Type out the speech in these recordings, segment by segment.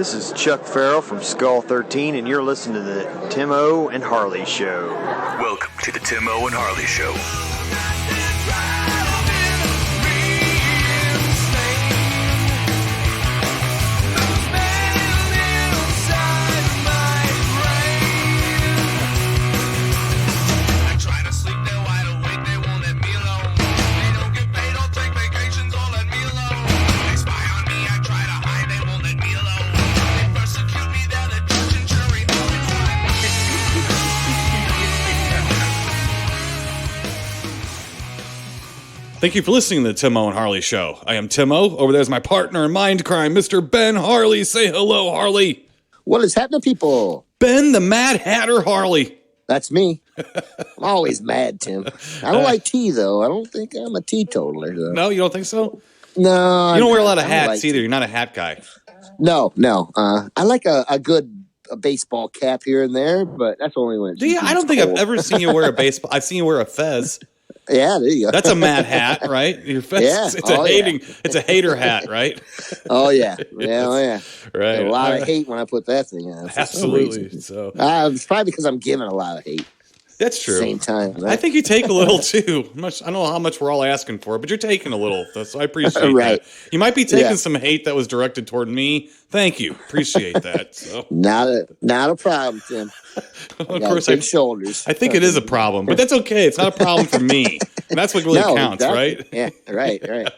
This is Chuck Farrell from Skull 13, and you're listening to the Timo and Harley Show. Welcome to the Timo and Harley Show. Thank you for listening to the Timo and Harley Show. I am Timo. Over there's my partner in mind crime, Mr. Ben Harley. Say hello, Harley. What is happening, people? Ben the Mad Hatter Harley. That's me. I'm always mad, Tim. I don't like tea, though. I don't think I'm a teetotaler, though. No, you don't think so? No. You don't wear a lot of hats either. You're not a hat guy. No. I like a good baseball cap here and there, but that's only when it's I don't think I've ever seen you wear a baseball. I've seen you wear a fez. Yeah, there you go. That's a mad hat, right? Your fez, Yeah. It's a hater hat, right? Oh, yeah. Yeah. Right. A lot of hate when I put that thing on. Absolutely. So it's probably because I'm giving a lot of hate. That's true. Same time. Right? I think you take a little too. I don't know how much we're all asking for, but you're taking a little. So I appreciate right. that. You might be taking some hate that was directed toward me. Thank you. Appreciate that. So. Not a problem, Tim. Of course, big shoulders. I think it is a problem, but that's okay. It's not a problem for me. And that's what really counts, exactly. right? Yeah, right.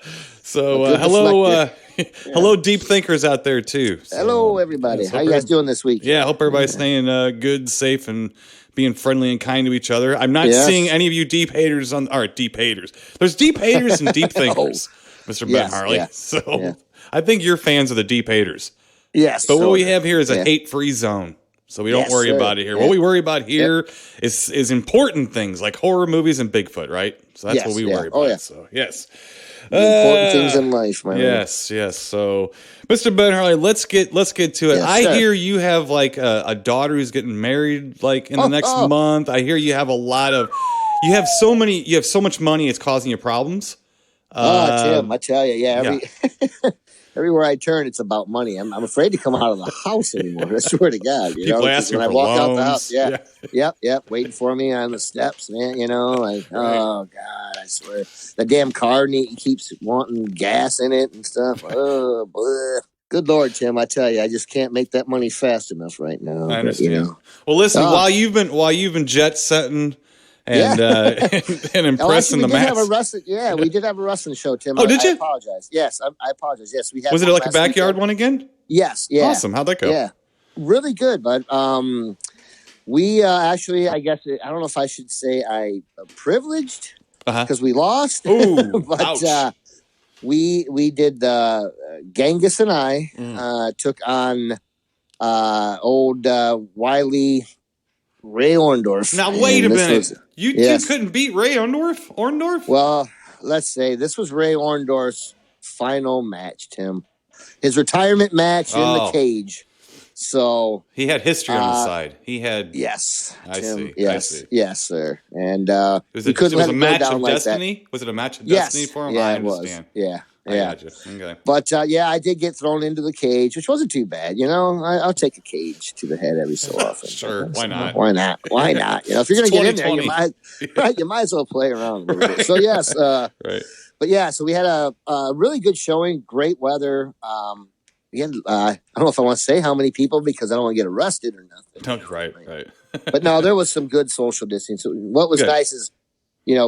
So hello, deep thinkers out there too. So, hello, everybody. How you guys doing this week? Yeah, I hope everybody's staying good, safe, and being friendly and kind to each other. I'm not seeing any of you deep haters deep haters. There's deep haters and deep thinkers, Mr. Ben Harley. Yeah. So I think you're fans of the deep haters. Yes. But what we have here is a hate-free zone. So we don't worry about it here. What we worry about here is important things like horror movies and Bigfoot, right? So that's what we worry about. Oh, yeah. So yes. Important things in life, man. Yes. So, Mr. Ben Harley, let's get to it. Yes, I hear you have like a daughter who's getting married like in the next month. I hear you have you have so much money, it's causing you problems. Tim, I tell you, everywhere I turn, it's about money. I'm afraid to come out of the house anymore. I swear to God. People asking when for I walk loans. out the house, yep, waiting for me on the steps, man. Oh God, I swear, the damn car keeps wanting gas in it and stuff. Oh, bleh. Good Lord, Tim, I tell you, I just can't make that money fast enough right now. I understand. Well, listen, while you've been jet setting. And impressing the masses. We did have a wrestling show, Tim. Oh, did you? I apologize. Yes, I apologize. Yes, we had. Was it like a backyard one again? Yes. Yeah. Awesome. How'd that go? Yeah, really good, bud. We actually, I guess, I don't know if I should say privileged because we lost. Ooh, but ouch. We did. Genghis and I took on old Wiley. Ray Orndorff. Now, wait a minute. You couldn't beat Ray Orndorff? Well, let's say this was Ray Orndorff's final match, Tim. His retirement match in the cage. So he had history on his side. He had... Yes, I Tim. see. Yes, I see. Yes, sir. And was it a match of destiny? Was it a match of destiny for him? Yeah, I understand. It was. I gotcha. Okay. But I did get thrown into the cage, which wasn't too bad. I'll take a cage to the head every so often. Sure, why not? Why not? If you're going to get in there, you might as well play around a little bit. So yes, right. But yeah, so we had a really good showing, great weather. We had, I don't know if I want to say how many people because I don't want to get arrested or nothing. Right. But no, there was some good social distancing. What was nice is,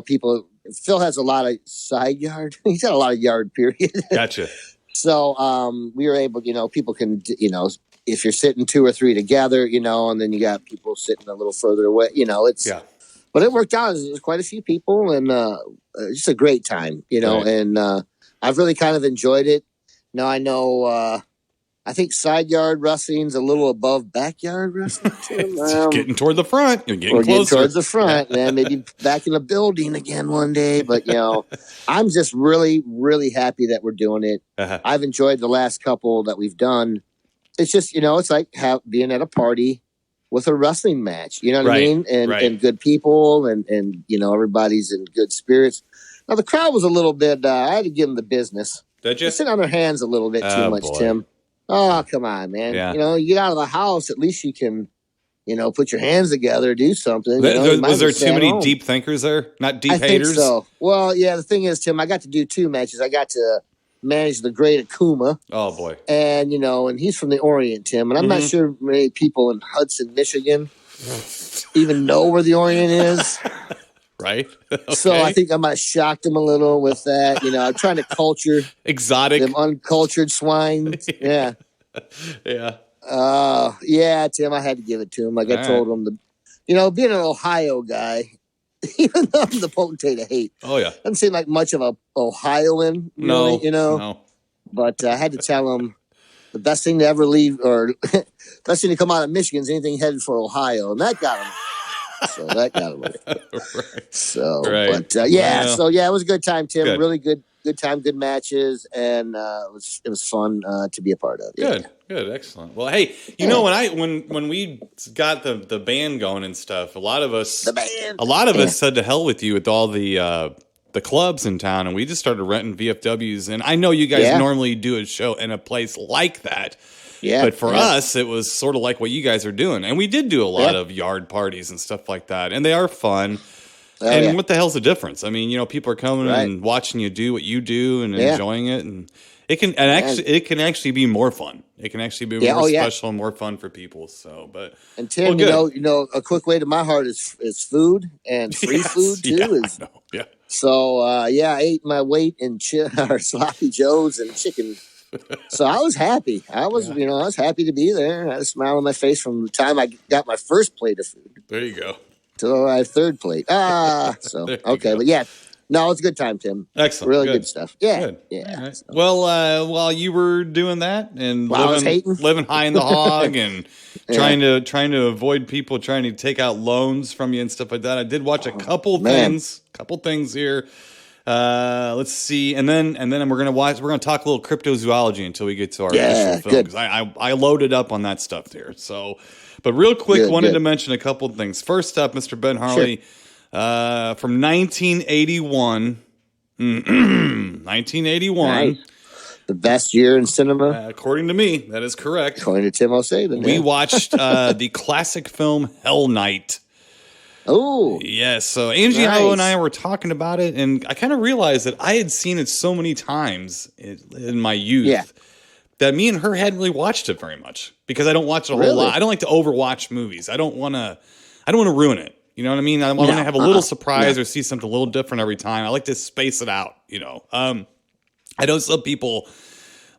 people. Phil has a lot of side yard. He's got a lot of yard, period. Gotcha. So we were able, people can, if you're sitting two or three together, and then you got people sitting a little further away, But it worked out. There's quite a few people and just a great time, and I've really kind of enjoyed it. Now I know I think side yard wrestling's a little above backyard wrestling. It's getting toward the front. You're getting closer. Getting towards the front, man. Maybe back in the building again one day. But, I'm just really, really happy that we're doing it. I've enjoyed the last couple that we've done. It's just, it's like being at a party with a wrestling match. You know what I mean? And good people and everybody's in good spirits. Now, the crowd was a little bit, I had to give them the business. Did you? They sit on their hands a little bit too much, boy. Tim. Oh, come on, man. Yeah. You get out of the house, at least you can, put your hands together, do something. Was there too many deep thinkers there? Not deep haters? I think so. Well, yeah, the thing is, Tim, I got to do 2 matches. I got to manage the great Akuma. Oh, boy. And, and he's from the Orient, Tim. And I'm not sure many people in Hudson, Michigan even know where the Orient is. Right. Okay. So I think I might have shocked him a little with that. I'm trying to culture exotic, them uncultured swine. Yeah. Yeah. Yeah, Tim, I had to give it to him. Like I told him, being an Ohio guy, even though I'm the potentate of hate. Oh, yeah. Doesn't seem like much of a Ohioan, really, No. But I had to tell him the best thing to ever leave, or best thing to come out of Michigan is anything headed for Ohio. And that got him. So that got him. Right. So, right. But yeah, well, so yeah, it was a good time, Tim. Good. Really good time, good matches, and it was fun to be a part of. Yeah. Good, excellent. Well, hey, when we got the band going and stuff, a lot of us said to hell with you with all the clubs in town, and we just started renting VFWs. And I know you guys normally do a show in a place like that. Yeah, but for us, it was sort of like what you guys are doing. And we did do a lot of yard parties and stuff like that. And they are fun. What the hell's the difference? I mean, people are coming and watching you do what you do and enjoying it. And it can actually be more fun. It can actually be more special and more fun for people. So, and Tim, a quick way to my heart is food and free food too. So, I ate my weight in sloppy joes and chicken. So I was happy. I was happy to be there. I had a smile on my face from the time I got my first plate of food. There you go. Till my 3rd plate. So okay, but yeah, no, it's a good time, Tim. Excellent, really good stuff. Yeah, good. Yeah. Right. Well, while you were doing that and living high in the hog and trying to avoid people trying to take out loans from you and stuff like that, I did watch a couple things here. Let's see, and then we're gonna talk a little cryptozoology until we get to our initial film, because I loaded up on that stuff there. So, but real quick, wanted to mention a couple of things. First up, Mr. Ben Harley, from 1981, 1981, nice. The best year in cinema, according to me. That is correct. According to Tim O'Saban, we watched the classic film Hell Night. Oh, yes. So Angie and I were talking about it, and I kind of realized that I had seen it so many times in my youth that me and her hadn't really watched it very much, because I don't watch it a whole lot. I don't like to overwatch movies. I don't want to ruin it. You know what I mean? I want to have a little surprise or see something a little different every time. I like to space it out. I know some people,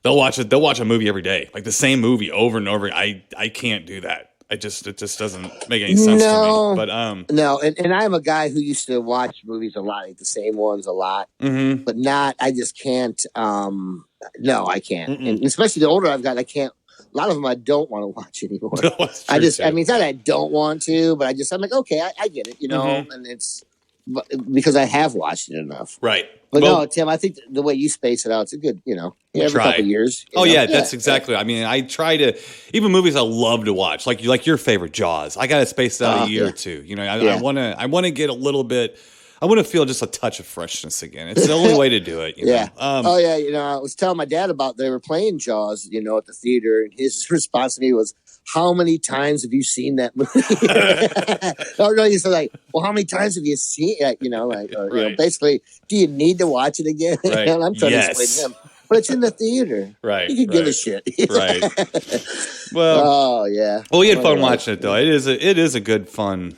they'll watch a movie every day, like the same movie over and over. I can't do that. It just doesn't make any sense to me. But no, and I'm a guy who used to watch movies a lot, like the same ones a lot, but not. I just can't. No, I can't. And especially the older I've got, I can't. A lot of them I don't want to watch anymore. I mean, it's not that I don't want to, but I'm like, okay, I get it, and it's because I have watched it enough, right? But no, Tim, I think the way you space it out, it's a good, every couple of years. That's exactly. I mean, I try to, even movies I love to watch, like your favorite Jaws. I got to space it out a year or two. I want to get a little bit. I want to feel just a touch of freshness again. It's the only way to do it. Yeah. I was telling my dad about they were playing Jaws, at the theater, and his response to me was, "How many times have you seen that movie?" He said, like, "Well, how many times have you seen it?" Basically, do you need to watch it again? Right. And I'm trying to explain to him, but it's in the theater. Right. You can give a shit. Right. Well. Well, we had fun watching it, though. It is a good fun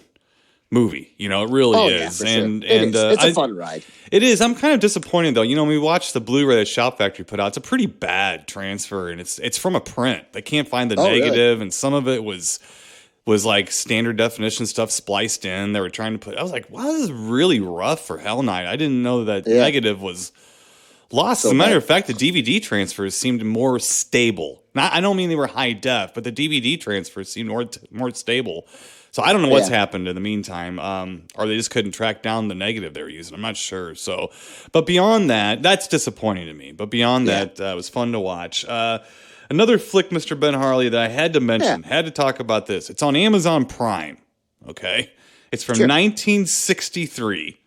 movie. It really is. Yeah, and sure. It's a fun ride. It is. I'm kind of disappointed, though. When we watched the Blu-ray that Shout Factory put out, it's a pretty bad transfer, and it's from a print. They can't find the negative, really? And some of it was like standard definition stuff spliced in. They were trying to put. I was like, wow, this is really rough for Hell Night. I didn't know that negative was lost. As a matter of fact, the DVD transfers seemed more stable. I don't mean they were high def, but the DVD transfers seemed more stable. So I don't know what's happened in the meantime, or they just couldn't track down the negative they were using. I'm not sure. So, but beyond that, that's disappointing to me. But beyond that, it was fun to watch. Another flick, Mr. Ben Harley, that I had to mention, had to talk about this. It's on Amazon Prime. Okay, it's from 1963.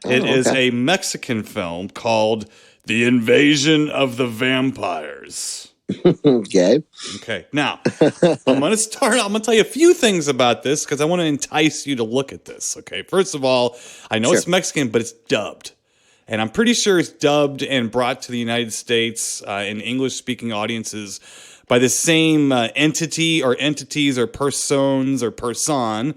It is a Mexican film called The Invasion of the Vampires. Okay. Okay. Now, I'm going to tell you a few things about this because I want to entice you to look at this. Okay. First of all, I know it's Mexican, but it's dubbed. And I'm pretty sure it's dubbed and brought to the United States in English-speaking audiences by the same entity or entities or persons or person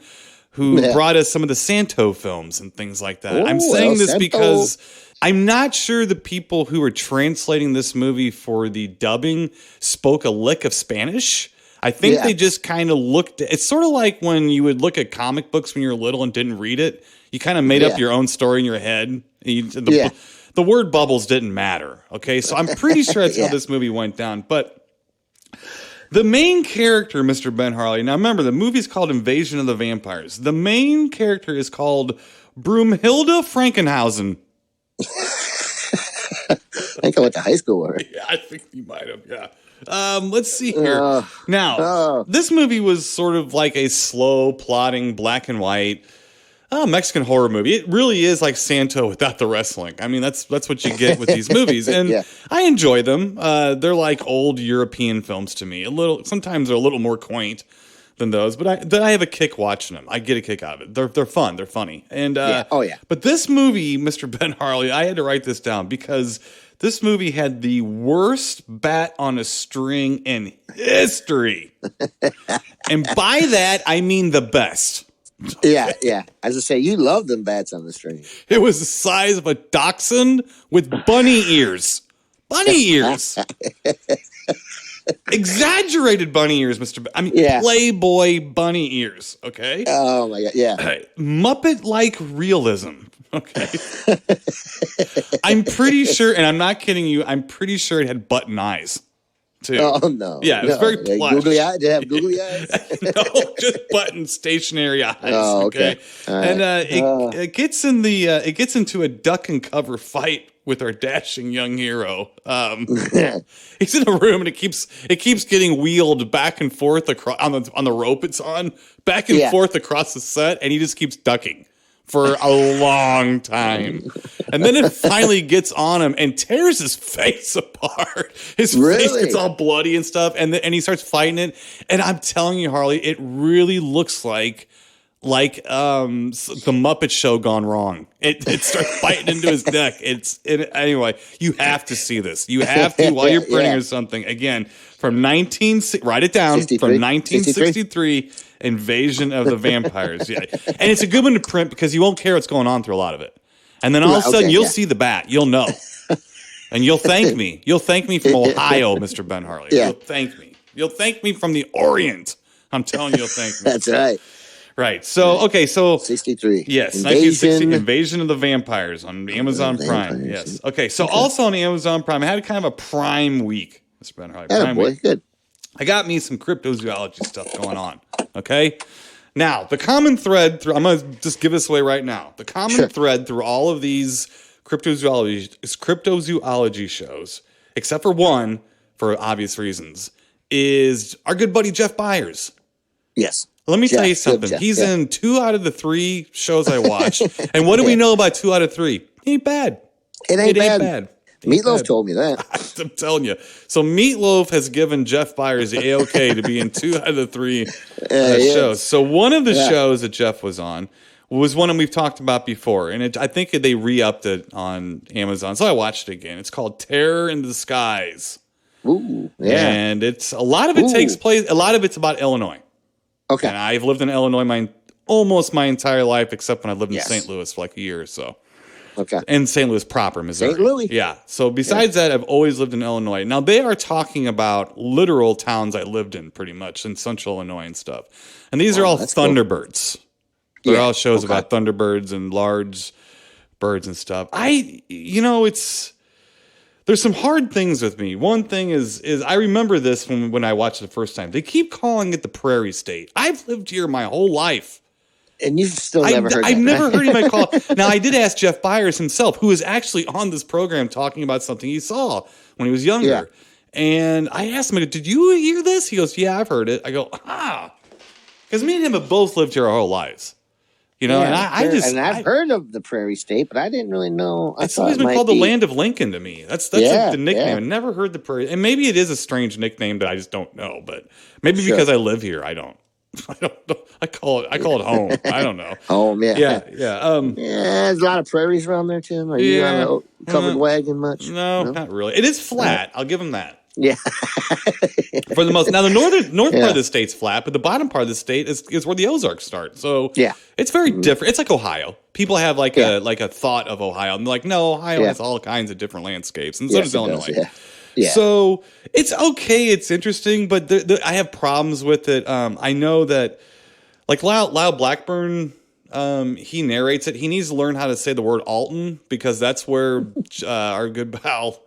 who brought us some of the Santo films and things like that. I'm saying this because I'm not sure the people who were translating this movie for the dubbing spoke a lick of Spanish. I think they just kind of looked at it's sort of like when you would look at comic books when you were little and didn't read it. You kind of made up your own story in your head. The word bubbles didn't matter. Okay, so I'm pretty sure that's how this movie went down. But the main character, Mr. Ben Harley, now remember, the movie's called Invasion of the Vampires. The main character is called Broomhilda Frankenhausen. I think I went to high school with her. Yeah, I think you might have, let's see here. This movie was sort of like a slow, plotting, black and white Mexican horror movie. It really is like Santo without the wrestling. I mean, that's what you get with these movies, and I enjoy them. They're like old European films to me. Sometimes they're a little more quaint than those, but I have a kick watching them. I get a kick out of it. They're fun. They're funny, and But this movie, Mr. Ben Harley, I had to write this down because this movie had the worst bat on a string in history, and by that I mean the best. Yeah. As I say, you love them bats on the string. It was the size of a dachshund with bunny ears. Bunny ears. Exaggerated bunny ears, Mr. Playboy bunny ears, okay? Oh, my God, yeah. Muppet-like realism, okay? I'm pretty sure, and I'm not kidding you, I'm pretty sure it had button eyes. Too. Oh, no. Yeah, it was very plush. Googly eyes? Did it have googly eyes? No, just button stationary eyes. Oh, okay. Right. And it gets into a duck and cover fight with our dashing young hero. He's in a room and it keeps getting wheeled back and forth across on the rope it's on, back and forth across the set, and he just keeps ducking for a long time. And then it finally gets on him and tears his face apart. His face gets all bloody and stuff. And he starts fighting it. And I'm telling you, Harley, it really looks like the Muppet Show gone wrong. It starts biting into his neck. Anyway, you have to see this. You have to, while you're printing or something. Again, write it down, 63? from 1963, Invasion of the Vampires. Yeah. And it's a good one to print because you won't care what's going on through a lot of it. And then all of a sudden, you'll see the bat. You'll know. And you'll thank me. You'll thank me from Ohio, Mr. Ben Harley. Yeah. You'll thank me. You'll thank me from the Orient. I'm telling you, you'll thank me. That's right. Right. So, okay. So 63. Yes. 1960, Invasion of the Vampires on Amazon Prime. Yes. Okay. So also on Amazon Prime, I had kind of a Prime week. Mr. Ben Harley. Prime week. Good. I got me some cryptozoology stuff going on. Okay. Now, the common thread I'm going to just give this away right now. The common thread through all of these cryptozoology shows, except for one, for obvious reasons, is our good buddy Jeff Byers. Yes. Let me tell you something. He's in 2 out of the 3 shows I watch. And what do we know about 2 out of 3? He ain't bad. It ain't bad. Meatloaf told me that. I'm telling you. So Meatloaf has given Jeff Byers the A-OK to be in 2 out of the 3 shows. So one of the shows that Jeff was on was one we've talked about before. And I think they re-upped it on Amazon. So I watched it again. It's called Terror in the Skies. Ooh, yeah. And a lot of it takes place, a lot of it's about Illinois. Okay. And I've lived in Illinois almost my entire life, except when I lived in St. Louis for like a year or so. Okay. And St. Louis proper, Missouri. St. Louis. Yeah. So besides that, I've always lived in Illinois. Now, they are talking about literal towns I lived in pretty much in central Illinois and stuff. And these are all Thunderbirds. Cool. They're all shows about Thunderbirds and large birds and stuff. There's some hard things with me. One thing is I remember this when I watched it the first time. They keep calling it the Prairie State. I've lived here my whole life. And you've still never heard I've never heard anybody call it. Now, I did ask Jeff Byers himself, who was actually on this program talking about something he saw when he was younger. Yeah. And I asked him, did you hear this? He goes, yeah, I've heard it. I go, because me and him have both lived here our whole lives. You know, and I've heard of the Prairie State, but I didn't really know. It's always been called the Land of Lincoln to me. That's the nickname. Yeah. I never heard the Prairie, and maybe it is a strange nickname that I just don't know. But maybe because I live here, I don't. I call it home. I don't know. Home, yeah. Yeah. There's a lot of prairies around there, Tim. Are you on a covered wagon much? No, not really. It is flat. I'll give them that. Yeah. For the most. Now the north part of the state's flat, but the bottom part of the state is where the Ozarks start. So it's very different. It's like Ohio. People have like a thought of Ohio, and they're like, no, Ohio has all kinds of different landscapes, and so does Illinois. Yeah. So it's okay. It's interesting, but I have problems with it. I know that like Lyle Blackburn, he narrates it. He needs to learn how to say the word Alton because that's where our good pal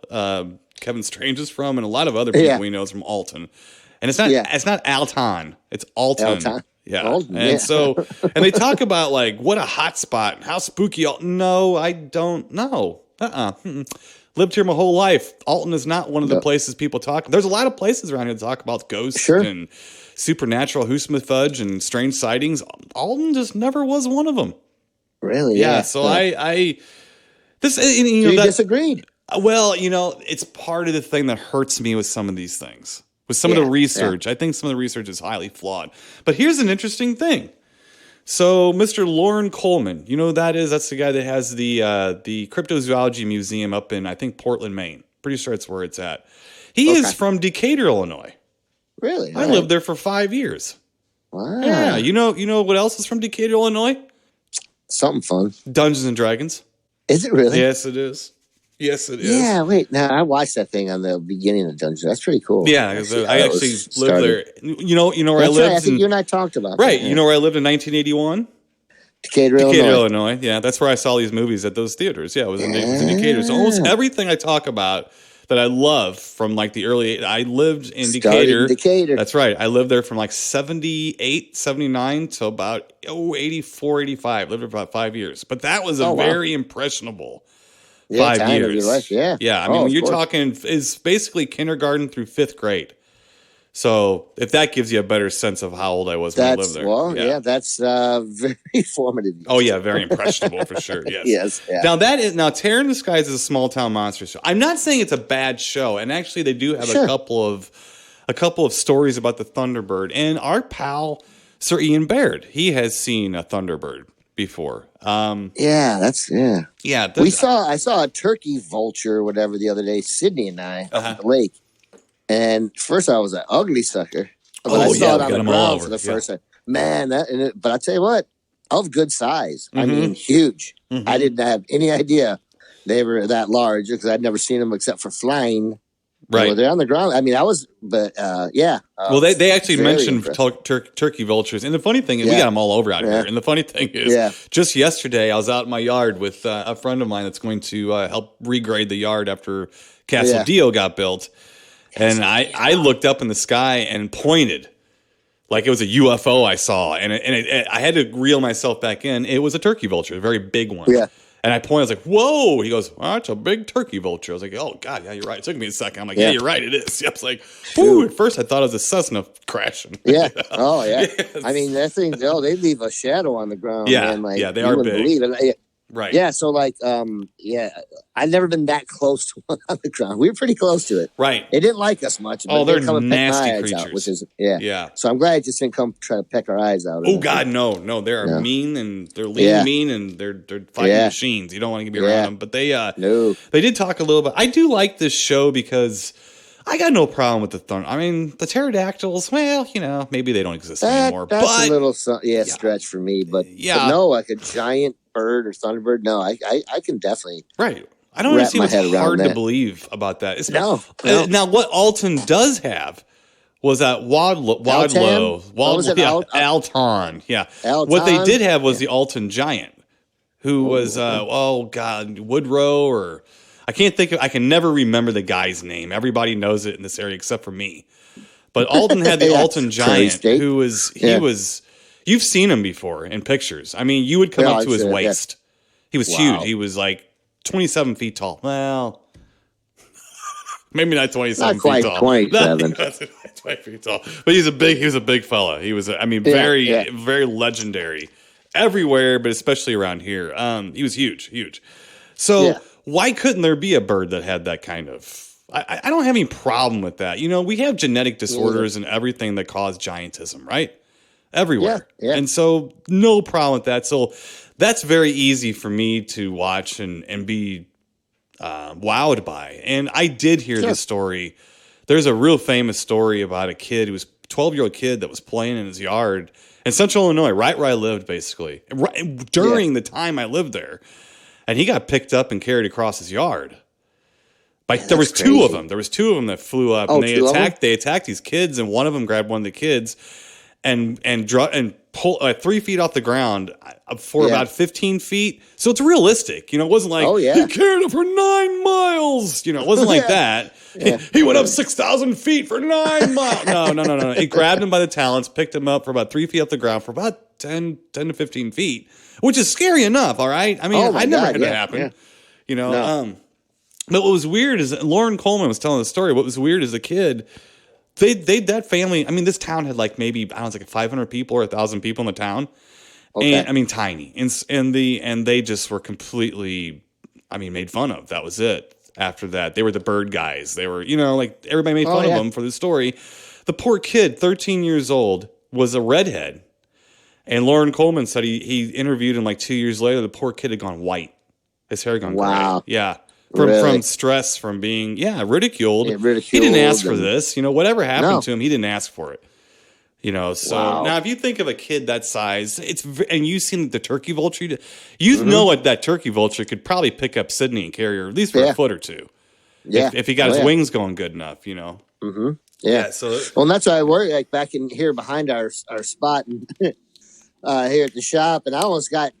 Kevin Strange is from, and a lot of other people we know is from Alton. And it's not Alton, it's Alton. Yeah. Alton, and so and they talk about like what a hot spot and how spooky Alton. No, I don't know. Lived here my whole life. Alton is not one of the places people talk. There's a lot of places around here that talk about ghosts and supernatural fudge and strange sightings. Alton just never was one of them. Really? Yeah. So I disagreed. Well, it's part of the thing that hurts me with some of these things. With some of the research, I think some of the research is highly flawed. But here's an interesting thing. So, Mr. Lauren Coleman, you know who that is? That's the guy that has the Cryptozoology Museum up in, I think, Portland, Maine. Pretty sure it's where it's at. He is from Decatur, Illinois. Really? I lived there for 5 years. Wow. Yeah. You know what else is from Decatur, Illinois? Something fun. Dungeons and Dragons. Is it really? Yes, it is. Yes, it is. Yeah, wait. Now I watched that thing on the beginning of Dungeons. That's pretty cool. Yeah, I actually lived there. You know where I lived. Right. I think you and I talked about. Right. You know where I lived in 1981? Decatur, Illinois. Yeah, that's where I saw these movies at those theaters. Yeah, it was in Decatur. So almost everything I talk about that I love from like the early. I lived in Decatur. That's right. I lived there from like 78, 79 to about 84, 85. Lived there for about 5 years. But that was a very impressionable 5 years. Yeah. I mean, when you're talking is basically kindergarten through 5th grade. So if that gives you a better sense of how old I was when I lived there. Well, that's very formative. Oh yeah, very impressionable for sure. Yes. Yes. Yeah. Now Terror in the Skies is a small town monster show. I'm not saying it's a bad show, and actually they do have a couple of stories about the Thunderbird. And our pal Sir Ian Baird, he has seen a Thunderbird before. I saw a turkey vulture or whatever the other day, Sydney and I on the lake. And first I was an ugly sucker. But I saw it on the ground for the first time. Man, but I tell you what, of good size. I mean, huge. I didn't have any idea they were that large because I'd never seen them except for flying. Right. They're on the ground. I mean, well, they actually mentioned turkey vultures. And the funny thing is, we got them all over out here. And the funny thing is, just yesterday, I was out in my yard with a friend of mine that's going to help regrade the yard after Castle Dio got built. And I looked up in the sky and pointed like it was a UFO I saw. And I had to reel myself back in. It was a turkey vulture, a very big one. Yeah. And I pointed, I was like, whoa. He goes, oh, it's a big turkey vulture. I was like, oh, God, yeah, you're right. It took me a second. I'm like, yeah, you're right, it is. I was like, ooh, at first I thought it was a Cessna crashing. Yeah. Oh, yeah. Yes. I mean, that thing, they leave a shadow on the ground. Yeah, man. Like, they are big. Believe it. Right. Yeah, so like, I've never been that close to one on the ground. We were pretty close to it. Right. It didn't like us much. But they're nasty creatures. Out, which is, yeah. So I'm glad it just didn't come try to peck our eyes out. Oh, God, no. They're mean, and they're mean, and they're fighting machines. You don't want to be around them. But they did talk a little bit. I do like this show because I got no problem with the thunder. I mean, the pterodactyls, well, maybe they don't exist anymore. That's a little stretch for me. But no, like a giant bird or thunderbird. No, I can definitely I don't see what's hard to believe about that. It's no. Now, what Alton does have was that Alton. Yeah. Alton, what they did have was the Alton Giant, who was Woodrow, or I can never remember the guy's name. Everybody knows it in this area except for me. But Alton had the Alton Giant, who was you've seen him before in pictures. I mean, you would come up to his waist. He was huge. He was like 27 feet tall. Well, maybe not 27 feet tall. 27. 20 feet tall. But he was a big fella. He was, very legendary everywhere, but especially around here. He was huge. So why couldn't there be a bird that had that kind of? I don't have any problem with that. We have genetic disorders and everything that cause giantism, right? Everywhere. Yeah. And so no problem with that. So that's very easy for me to watch and be wowed by. And I did hear this story. There's a real famous story about a kid who was a 12-year-old kid that was playing in his yard in central Illinois, right where I lived, basically, during the time I lived there. And he got picked up and carried across his yard. There was two of them. There was two of them that flew up, and they attacked these kids, and one of them grabbed one of the kids and pulled 3 feet off the ground for about 15 feet. So it's realistic. It wasn't like, he carried it for 9 miles. It wasn't like that. Yeah. He went up 6,000 feet for 9 miles. No. He grabbed him by the talons, picked him up for about 3 feet off the ground for about 10 to 15 feet, which is scary enough, all right? I mean, I never had that happen. No. But what was weird is Lauren Coleman was telling the story. What was weird is the kid, that family, I mean, this town had like maybe, I don't know, like 500 people or 1,000 people in the town. Okay. And I mean, tiny. And they just were completely, made fun of. That was it. After that, they were the bird guys. They were, like everybody made fun of them for the story. The poor kid, 13 years old, was a redhead. And Lauren Coleman said he interviewed him like 2 years later. The poor kid had gone white. His hair had gone gray. Yeah. From stress, from being, ridiculed. He didn't ask for this. Whatever happened to him, he didn't ask for it. So now if you think of a kid that size, and you've seen the turkey vulture, you know what that turkey vulture could probably pick up Sydney and carry her at least for a foot or two. Yeah. If he got his wings going good enough, Mm-hmm. Yeah. So, and that's why I worry, like back in here behind our spot and here at the shop, and I almost got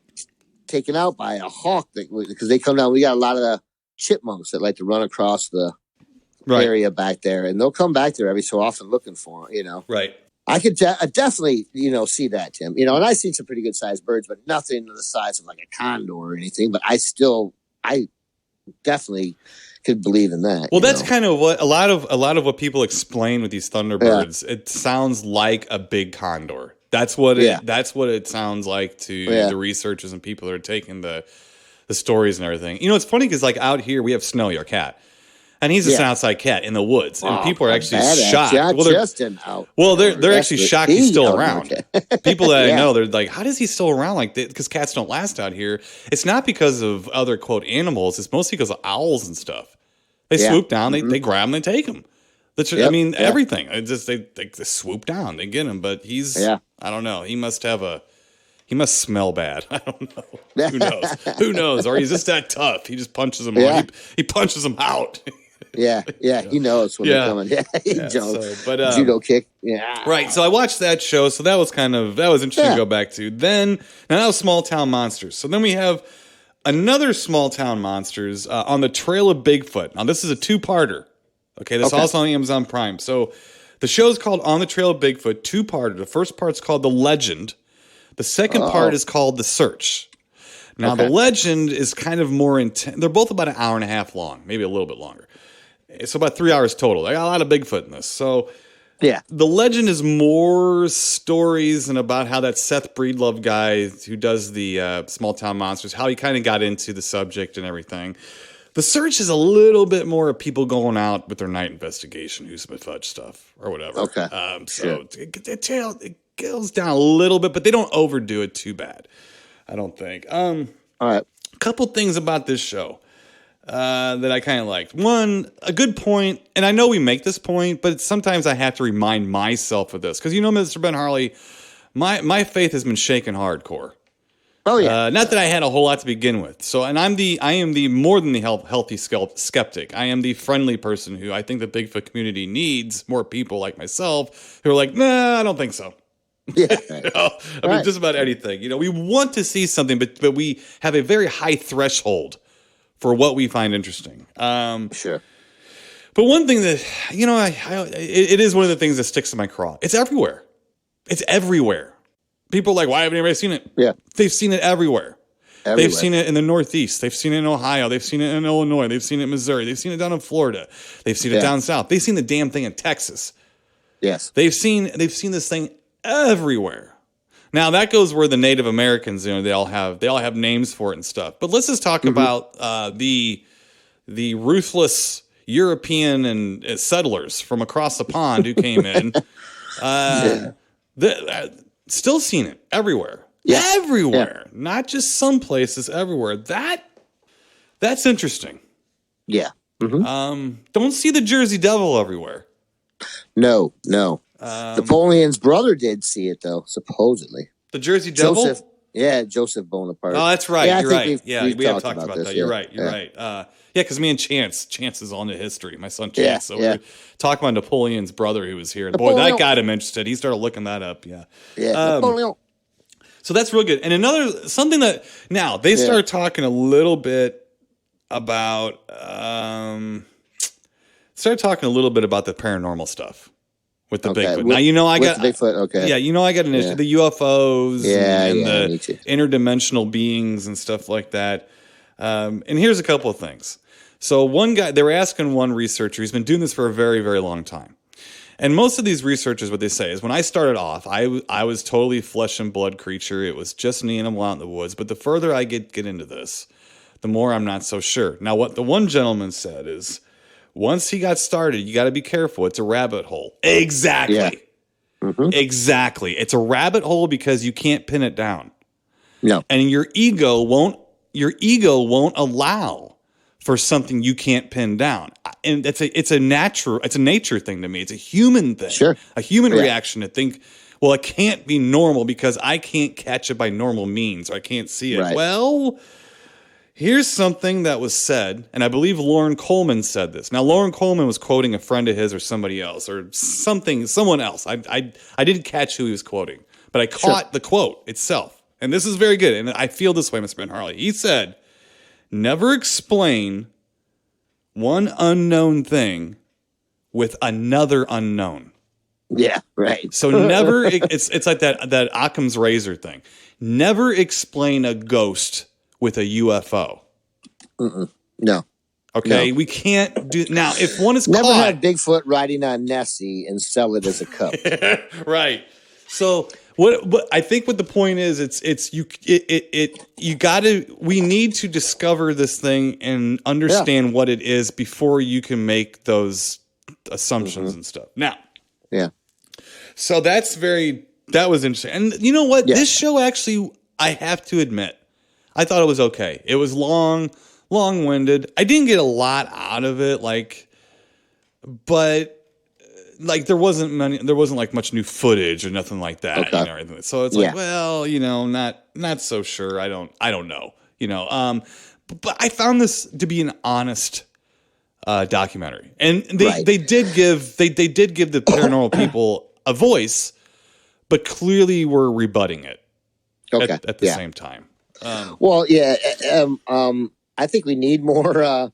taken out by a hawk because they come down. We got a lot of the chipmunks that like to run across the area back there, and they'll come back there every so often looking for them, Right. I could definitely, see that, Tim. And I've seen some pretty good sized birds, but nothing the size of like a condor or anything. But I definitely could believe in that. Well, that's kind of what a lot of what people explain with these thunderbirds. Yeah. It sounds like a big condor. That's what it sounds like to the researchers and people that are taking the stories and everything. It's funny because like out here we have Snowy, our cat. And he's just an outside cat in the woods, and people are actually shocked. They're actually shocked he's still around. People that I know, they're like, "How does he still around like that?" Because cats don't last out here. It's not because of other quote animals. It's mostly because of owls and stuff. They swoop down, they grab them, and take them. Everything. It's just they swoop down, they get him. But he's, I don't know. He must smell bad. I don't know. Who knows? Or he's just that tough. He just punches them. He punches them out. He knows when they're coming. Judo kick. Yeah. Right. So I watched that show. So that was interesting to go back to. Now that was Small Town Monsters. So then we have another Small Town Monsters on the Trail of Bigfoot. Now this is a 2-parter. Okay. That's also on Amazon Prime. So the show's called On the Trail of Bigfoot, 2-parter. The first part's called The Legend. The second part is called The Search. Now the Legend is kind of more intense. They're both about an hour and a half long, maybe a little bit longer. So about 3 hours total. I got a lot of Bigfoot in this. So the Legend is more stories and about how that Seth Breedlove guy who does the Small Town Monsters, how he kind of got into the subject and everything. The Search is a little bit more of people going out with their night investigation, who's fudge stuff or whatever. Okay. It goes down a little bit, but they don't overdo it too bad, I don't think. All right. A couple things about this show that I kind of liked. One, a good point, and I know we make this point, but sometimes I have to remind myself of this. Because Mr. Ben Harley, my faith has been shaken hardcore. Oh, yeah. Not that I had a whole lot to begin with. So, and I am the more than the healthy skeptic. I am the friendly person who I think the Bigfoot community needs more people like myself who are like, nah, I don't think so. Yeah, right. Just about anything. We want to see something, but we have a very high threshold for what we find interesting. Sure. But one thing that it is one of the things that sticks to my craw. It's everywhere. It's everywhere. People are like, why haven't anybody seen it? Yeah, they've seen it everywhere. They've seen it in the Northeast. They've seen it in Ohio. They've seen it in Illinois. They've seen it in Missouri. They've seen it down in Florida. They've seen it down south. They've seen the damn thing in Texas. Yes, they've seen this thing everywhere. Now that goes where the Native Americans, they all have names for it and stuff. But let's just talk about the ruthless European and settlers from across the pond who came in. Still seeing it everywhere. Yeah. Everywhere. Yeah. Not just some places, everywhere. That's interesting. Yeah. Don't see the Jersey Devil everywhere. No. Napoleon's brother did see it, though, supposedly. The Jersey Devil? Joseph Bonaparte. Oh, that's right. Yeah, You're right. We have talked about that. You're right. You're right. Because me and Chance is on the history. My son Chance. So we were talking about Napoleon's brother who was here. Boy, that got him interested. He started looking that up. Yeah. Napoleon. So that's real good. And something that now they started talking a little bit about the paranormal stuff with the Bigfoot. Now I got Bigfoot. Okay. Yeah, I got an issue. The UFOs and the interdimensional beings and stuff like that. And here's a couple of things. So one guy, they were asking one researcher, he's been doing this for a very, very long time. And most of these researchers, what they say is when I started off, I was totally flesh and blood creature. It was just an animal out in the woods. But the further I get into this, the more I'm not so sure. Now, what the one gentleman said is, once he got started, you got to be careful. It's a rabbit hole. Exactly. Yeah. Exactly. It's a rabbit hole because you can't pin it down. No. And your ego won't allow for something you can't pin down. And it's a nature thing to me. It's a human thing. Sure. A human reaction to think, well, it can't be normal because I can't catch it by normal means. Or I can't see it. Right. Well, here's something that was said, and I believe Lauren Coleman said this. Now, Lauren Coleman was quoting a friend of his or somebody else or someone else. I didn't catch who he was quoting, but I caught the quote itself. And this is very good. And I feel this way, Mr. Ben Harley. He said, never explain one unknown thing with another unknown. Yeah, right. So never, it's like that Occam's razor thing. Never explain a ghost with a UFO. No. Okay, we can't do now. If one is never caught, had Bigfoot riding on Nessie and sell it as a cup. Right. So what I think what the point is, we need to discover this thing and understand what it is before you can make those assumptions and stuff. Now, so that was interesting. And you know what? This show actually, I have to admit, I thought it was okay. It was long-winded. I didn't get a lot out of it, but there wasn't like much new footage or nothing like that. Okay. So it's like, well, not so sure. I don't know. But I found this to be an honest documentary, and they did give the paranormal people a voice, but clearly were rebutting it at the same time. I think we need more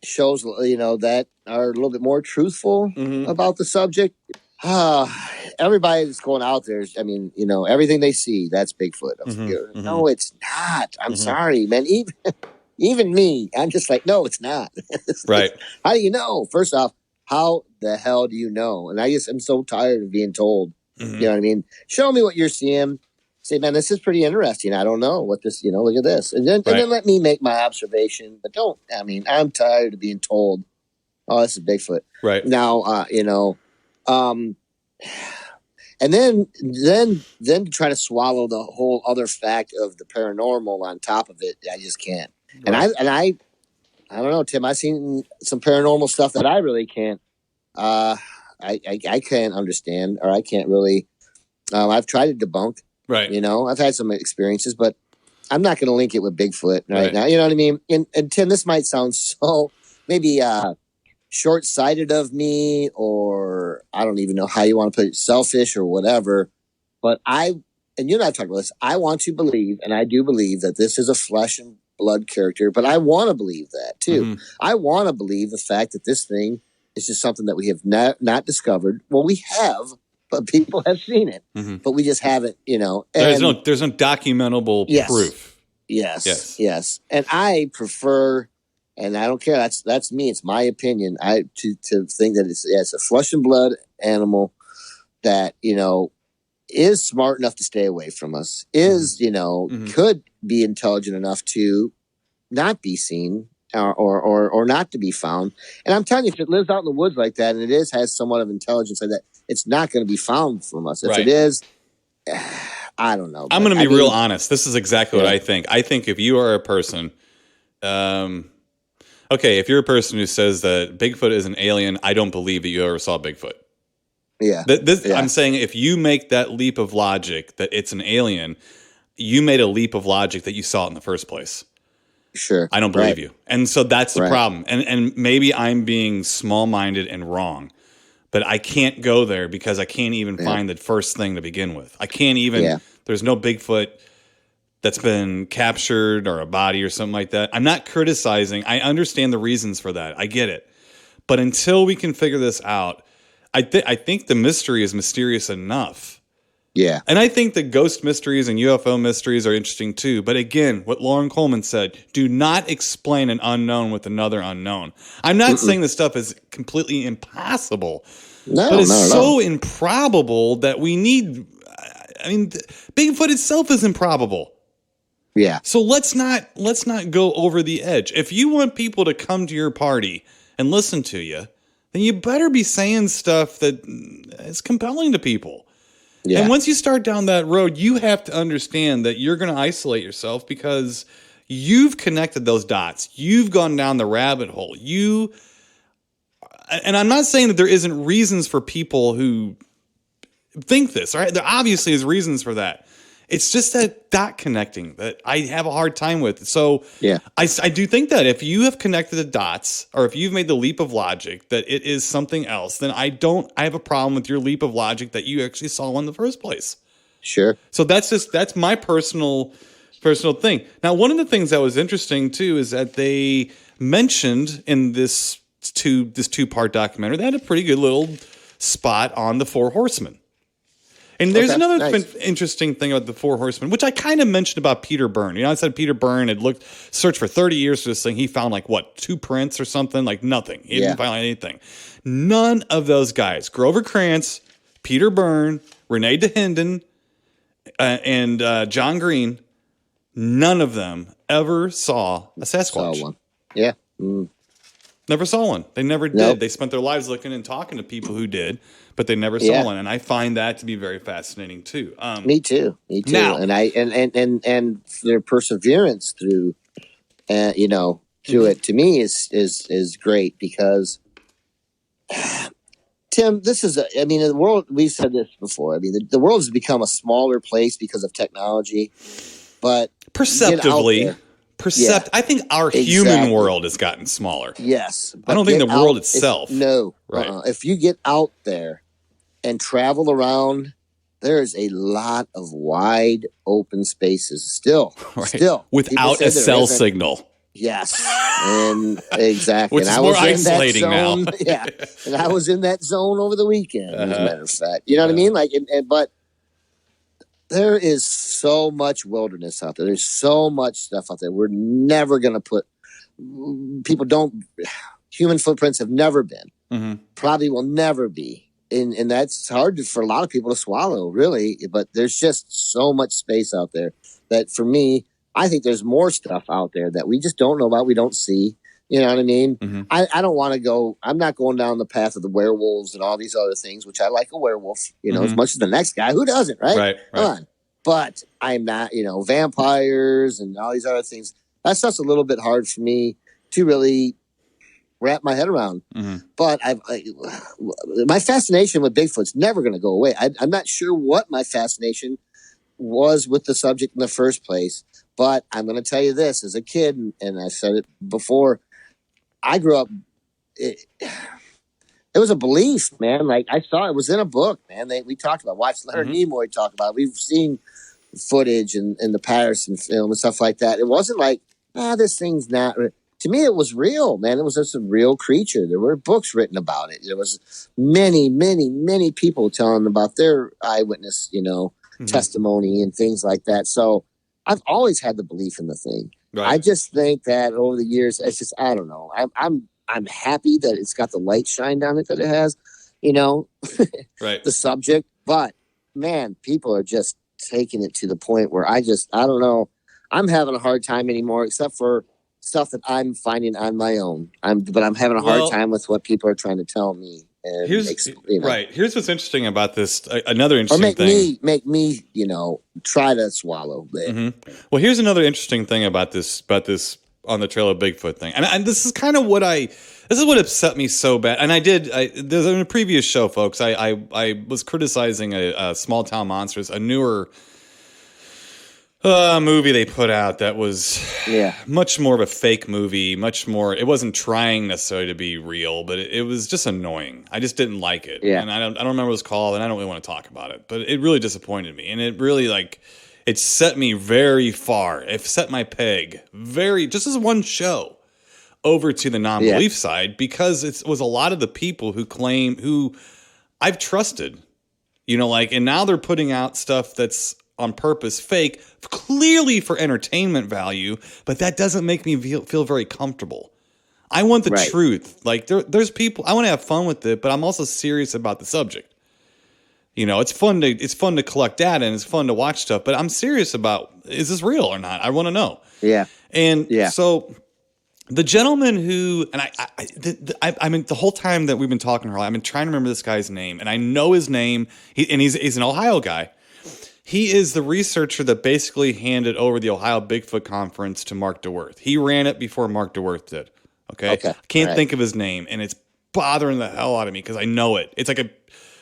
shows, that are a little bit more truthful about the subject. Everybody that's going out there, everything they see, that's Bigfoot. No, it's not. I'm sorry, man. Even me, I'm just like, no, it's not. Right. How do you know? First off, how the hell do you know? And I'm so tired of being told. You know what I mean? Show me what you're seeing. Say, man, this is pretty interesting. I don't know what this, look at this. And then let me make my observation. But I'm tired of being told, oh, this is Bigfoot. Right. Now, and then try to swallow the whole other fact of the paranormal on top of it. I just can't. Right. And I don't know, Tim, I've seen some paranormal stuff that I really can't, I can't understand, or I can't really, I've tried to debunk. Right. I've had some experiences, but I'm not going to link it with Bigfoot right now. You know what I mean? And Tim, this might sound so maybe short-sighted of me, or I don't even know how you want to put it, selfish or whatever. But and you and I have talked about this. I want to believe, and I do believe, that this is a flesh and blood character. But I want to believe that too. I want to believe the fact that this thing is just something that we have not discovered. Well, we have. But people have seen it, but we just haven't, And there's no documentable proof. Yes. And I prefer, and I don't care. That's me. It's my opinion. To think that it's a flesh and blood animal that is smart enough to stay away from us, is, could be intelligent enough to not be seen or not to be found. And I'm telling you, if it lives out in the woods like that, and has somewhat of intelligence like that, it's not going to be found from us. If it is, I don't know. I'm going to be real honest. This is exactly what I think. I think if you are a person, if you're a person who says that Bigfoot is an alien, I don't believe that you ever saw Bigfoot. Yeah. I'm saying if you make that leap of logic that it's an alien, you made a leap of logic that you saw it in the first place. Sure. I don't believe you. And so that's the problem. And maybe I'm being small-minded and wrong, but I can't go there because I can't even find the first thing to begin with. I can't even, there's no Bigfoot that's been captured or a body or something like that. I'm not criticizing. I understand the reasons for that. I get it. But until we can figure this out, I think the mystery is mysterious enough. Yeah. And I think the ghost mysteries and UFO mysteries are interesting too. But again, what Lauren Coleman said, do not explain an unknown with another unknown. I'm not saying this stuff is completely impossible. No, but it's so improbable that we need, Bigfoot itself is improbable. Yeah. So let's not go over the edge. If you want people to come to your party and listen to you, then you better be saying stuff that is compelling to people. Yeah. And once you start down that road, you have to understand that you're going to isolate yourself because you've connected those dots. You've gone down the rabbit hole. And I'm not saying that there isn't reasons for people who think this, all right? There obviously is reasons for that. It's just that dot connecting that I have a hard time with. So I do think that if you have connected the dots or if you've made the leap of logic that it is something else, then I have a problem with your leap of logic that you actually saw one in the first place. Sure. So that's my personal thing. Now, one of the things that was interesting too is that they mentioned in this two-part documentary, they had a pretty good little spot on the Four Horsemen. And there's another interesting thing about the Four Horsemen, which I kind of mentioned about Peter Byrne. I said Peter Byrne had searched for 30 years for this thing. He found 2 prints or something, nothing. He didn't find anything. None of those guys, Grover Krantz, Peter Byrne, Renee DeHinden, and John Green, none of them ever saw a Sasquatch. Saw one. Yeah. Never saw one. They never did. Nope. They spent their lives looking and talking to people who did, but they never saw one. And I find that to be very fascinating too. Me too. Now, and their perseverance through, through it to me is great because, Tim, this is the world. We've said this before. The world has become a smaller place because of technology, but perceptively. I think our human world has gotten smaller. Yes. I don't think the world itself. Right. If you get out there and travel around, there's a lot of wide open spaces still. Without a cell signal. Yes. And exactly. Which is more isolating now. Yeah. And I was in that zone over the weekend, as a matter of fact. You know what I mean? But there is so much wilderness out there. There's so much stuff out there. We're never going to put human footprints have never been, probably will never be. And that's hard for a lot of people to swallow, really. But there's just so much space out there that for me, I think there's more stuff out there that we just don't know about. We don't see. You know what I mean? I don't want to go. I'm not going down the path of the werewolves and all these other things, which I like a werewolf, as much as the next guy. Who doesn't, right? Come on. But I'm not, vampires and all these other things. That stuff's a little bit hard for me to really wrap my head around. But my fascination with Bigfoot's never going to go away. I'm not sure what my fascination was with the subject in the first place. But I'm going to tell you this, as a kid, and I said it before, I grew up, it was a belief, man. I saw it was in a book, man. We talked about, watched Leonard Nimoy talk about it. We've seen footage and the Patterson film and stuff like that. It wasn't like, this thing's not. To me, it was real, man. It was just a real creature. There were books written about it. There was many, many, many people telling about their eyewitness, testimony and things like that. So I've always had the belief in the thing. Right. I just think that over the years, it's just, I don't know. I'm happy that it's got the light shined on it that it has, right. the subject. But man, people are just taking it to the point where I don't know. I'm having a hard time anymore, except for stuff that I'm finding on my own. But I'm having a hard time with what people are trying to tell me. And right. Here's what's interesting about this. Another interesting thing. Make me, try to swallow. Mm-hmm. Well, here's another interesting thing about this on the trail of Bigfoot thing, and this is kind of what upset me so bad. And there's in a previous show, folks. I was criticizing a Small Town Monsters, a newer movie they put out that was much more of a fake movie, much more. It wasn't trying necessarily to be real, but it was just annoying. I just didn't like it. Yeah. And I don't remember what it was called, and I don't really want to talk about it. But it really disappointed me, and it really it set me very far. It set my peg just as one show over to the non-belief side, because it was a lot of the people who I've trusted, and now they're putting out stuff that's on purpose fake, clearly for entertainment value, but that doesn't make me feel very comfortable. I want the truth. There's people, I want to have fun with it, but I'm also serious about the subject. It's fun to collect data and it's fun to watch stuff, but I'm serious about, is this real or not? I want to know. Yeah. And so the gentleman who, and I mean, the whole time that we've been talking, I've been trying to remember this guy's name, and I know his name. He's an Ohio guy. He is the researcher that basically handed over the Ohio Bigfoot Conference to Mark DeWerth. He ran it before Mark DeWerth did. Okay. I can't think of his name, and it's bothering the hell out of me because I know it. It's like a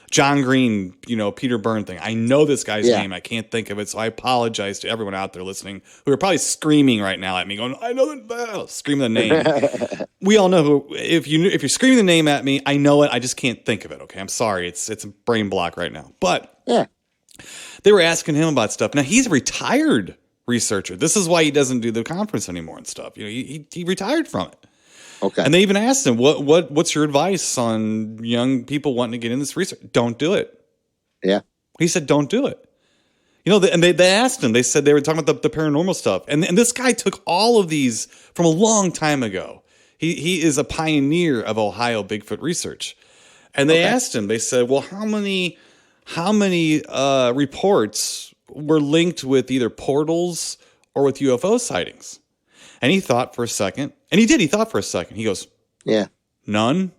John Green, Peter Byrne thing. I know this guy's name. I can't think of it, so I apologize to everyone out there listening who are probably screaming right now at me, going, "I know that!" Screaming the name. We all know who. If you're screaming the name at me, I know it. I just can't think of it. Okay, I'm sorry. It's a brain block right now. But they were asking him about stuff. Now he's a retired researcher. This is why he doesn't do the conference anymore and stuff. He retired from it. Okay. And they even asked him, what's your advice on young people wanting to get in this research? Don't do it. Yeah. He said, don't do it. And they asked him, they said they were talking about the paranormal stuff. And this guy took all of these from a long time ago. He is a pioneer of Ohio Bigfoot research. And they asked him, they said, well, how many reports were linked with either portals or with UFO sightings? And he thought for a second. And he thought for a second. He goes, none.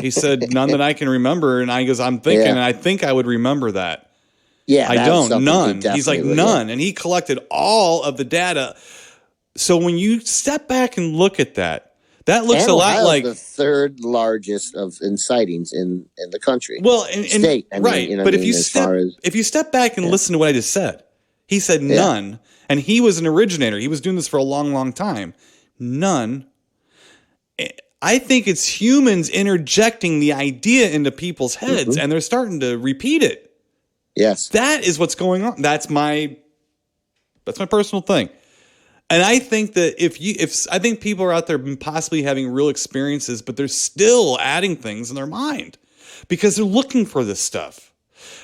He said, none that I can remember. And I goes, I'm thinking, and I think I would remember that. Yeah, I don't. None. He's like, none. And he collected all of the data. So when you step back and look at that looks a lot like the third largest in sightings in the country. Well, state. But if you step back and listen to what I just said, he said none. And he was an originator. He was doing this for a long, long time. None. I think it's humans interjecting the idea into people's heads, and they're starting to repeat it. Yes. That is what's going on. That's my personal thing. And I think that I think people are out there possibly having real experiences, but they're still adding things in their mind because they're looking for this stuff.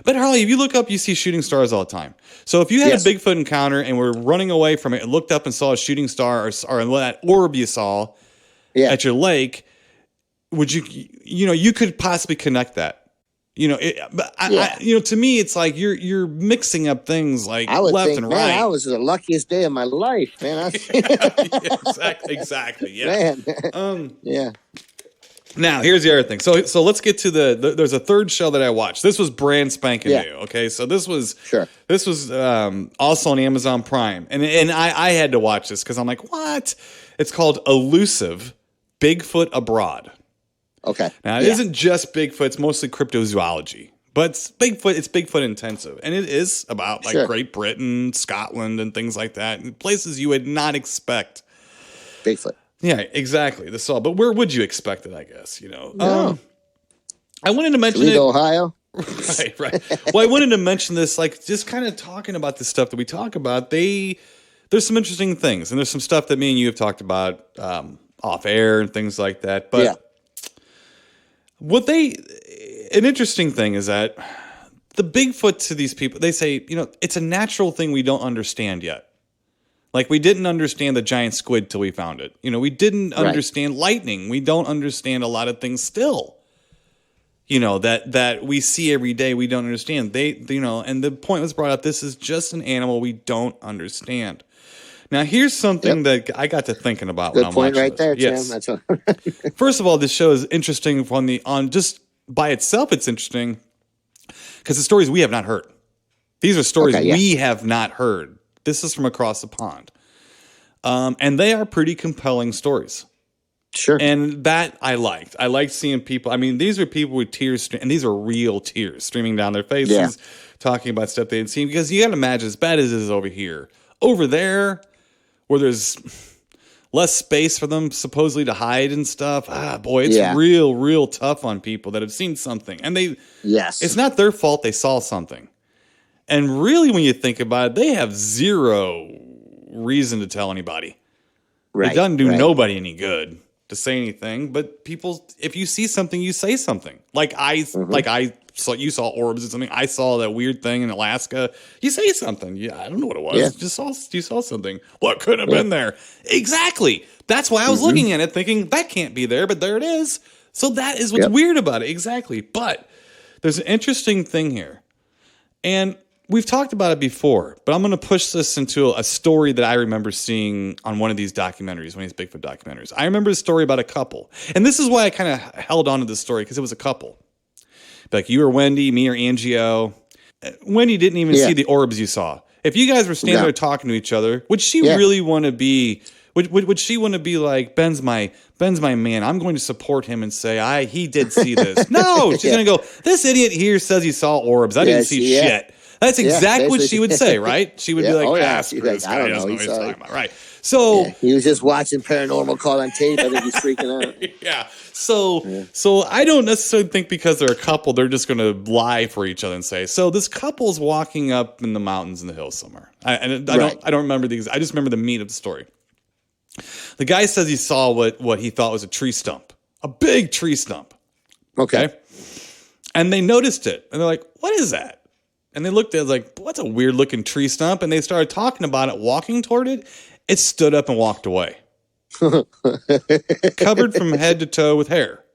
But Harley, if you look up, you see shooting stars all the time. So if you had a Bigfoot encounter and were running away from it and looked up and saw a shooting star or that orb you saw at your lake, would you could possibly connect that. To me, it's like you're mixing up things like left and right. That was the luckiest day of my life, man. Exactly. Yeah. Man. Now, here's the other thing. So let's get to there's a third show that I watched. This was brand spanking new. Okay, so this was also on Amazon Prime, and I had to watch this because I'm like, what? It's called Elusive Bigfoot Abroad. Okay. Now it isn't just Bigfoot; it's mostly cryptozoology, but it's Bigfoot intensive, and it is about Great Britain, Scotland, and things like that, places you would not expect Bigfoot. Yeah, exactly. But where would you expect it? I guess No. I wanted to mention Toledo, Ohio. Right. Well, I wanted to mention this, just kind of talking about the stuff that we talk about. There's some interesting things, and there's some stuff that me and you have talked about off air and things like that. But an interesting thing is that the Bigfoot to these people, they say, it's a natural thing we don't understand yet. Like, we didn't understand the giant squid till we found it. We didn't understand lightning. We don't understand a lot of things still. that we see every day, we don't understand. And the point was brought up, this is just an animal we don't understand. Now, here's something that I got to thinking about when I'm watching right there, yes. Tim. That's First of all, this show is interesting on just by itself. It's interesting because the stories we have not heard. These are stories we have not heard. This is from across the pond. And they are pretty compelling stories. Sure. And that I liked. I liked seeing people. I mean, these are people with tears, and these are real tears streaming down their faces, talking about stuff they had seen. Because you got to imagine, as bad as it is over here, over there, where there's less space for them supposedly to hide and stuff. Boy, it's real tough on people that have seen something. And it's not their fault they saw something. And really, when you think about it, they have zero reason to tell anybody. Right, it doesn't do nobody any good to say anything. But people, if you see something, you say something. You saw orbs or something. I saw that weird thing in Alaska. You say something. Yeah, I don't know what it was. Yeah. You saw something. Well, it couldn't have been there. Exactly. That's why I was looking at it thinking, that can't be there, but there it is. So that is what's weird about it. Exactly. But there's an interesting thing here. And we've talked about it before, but I'm going to push this into a story that I remember seeing on one of these documentaries, one of these Bigfoot documentaries. I remember a story about a couple. And this is why I kind of held on to this story, because it was a couple. Like you or Wendy, me or Angie O. Wendy didn't even see the orbs you saw. If you guys were standing there talking to each other, would she really want to be? Would she want to be like, Ben's my man, I'm going to support him and say he did see this? No, she's going to go, this idiot here says he saw orbs. I didn't see shit. That's exactly what she would say, right? She would be like, screw this guy, he doesn't know what he's talking about. Right. So he was just watching Paranormal Call on tape. I think he's freaking out. Yeah. So I don't necessarily think because they're a couple, they're just going to lie for each other and say, so this couple's walking up in the mountains in the hills somewhere. I don't remember these. I just remember the meat of the story. The guy says he saw what he thought was a tree stump, a big tree stump. Okay. And they noticed it and they're like, what is that? And they looked at it like, what's a weird looking tree stump? And they started talking about it, walking toward it. It stood up and walked away. Covered from head to toe with hair.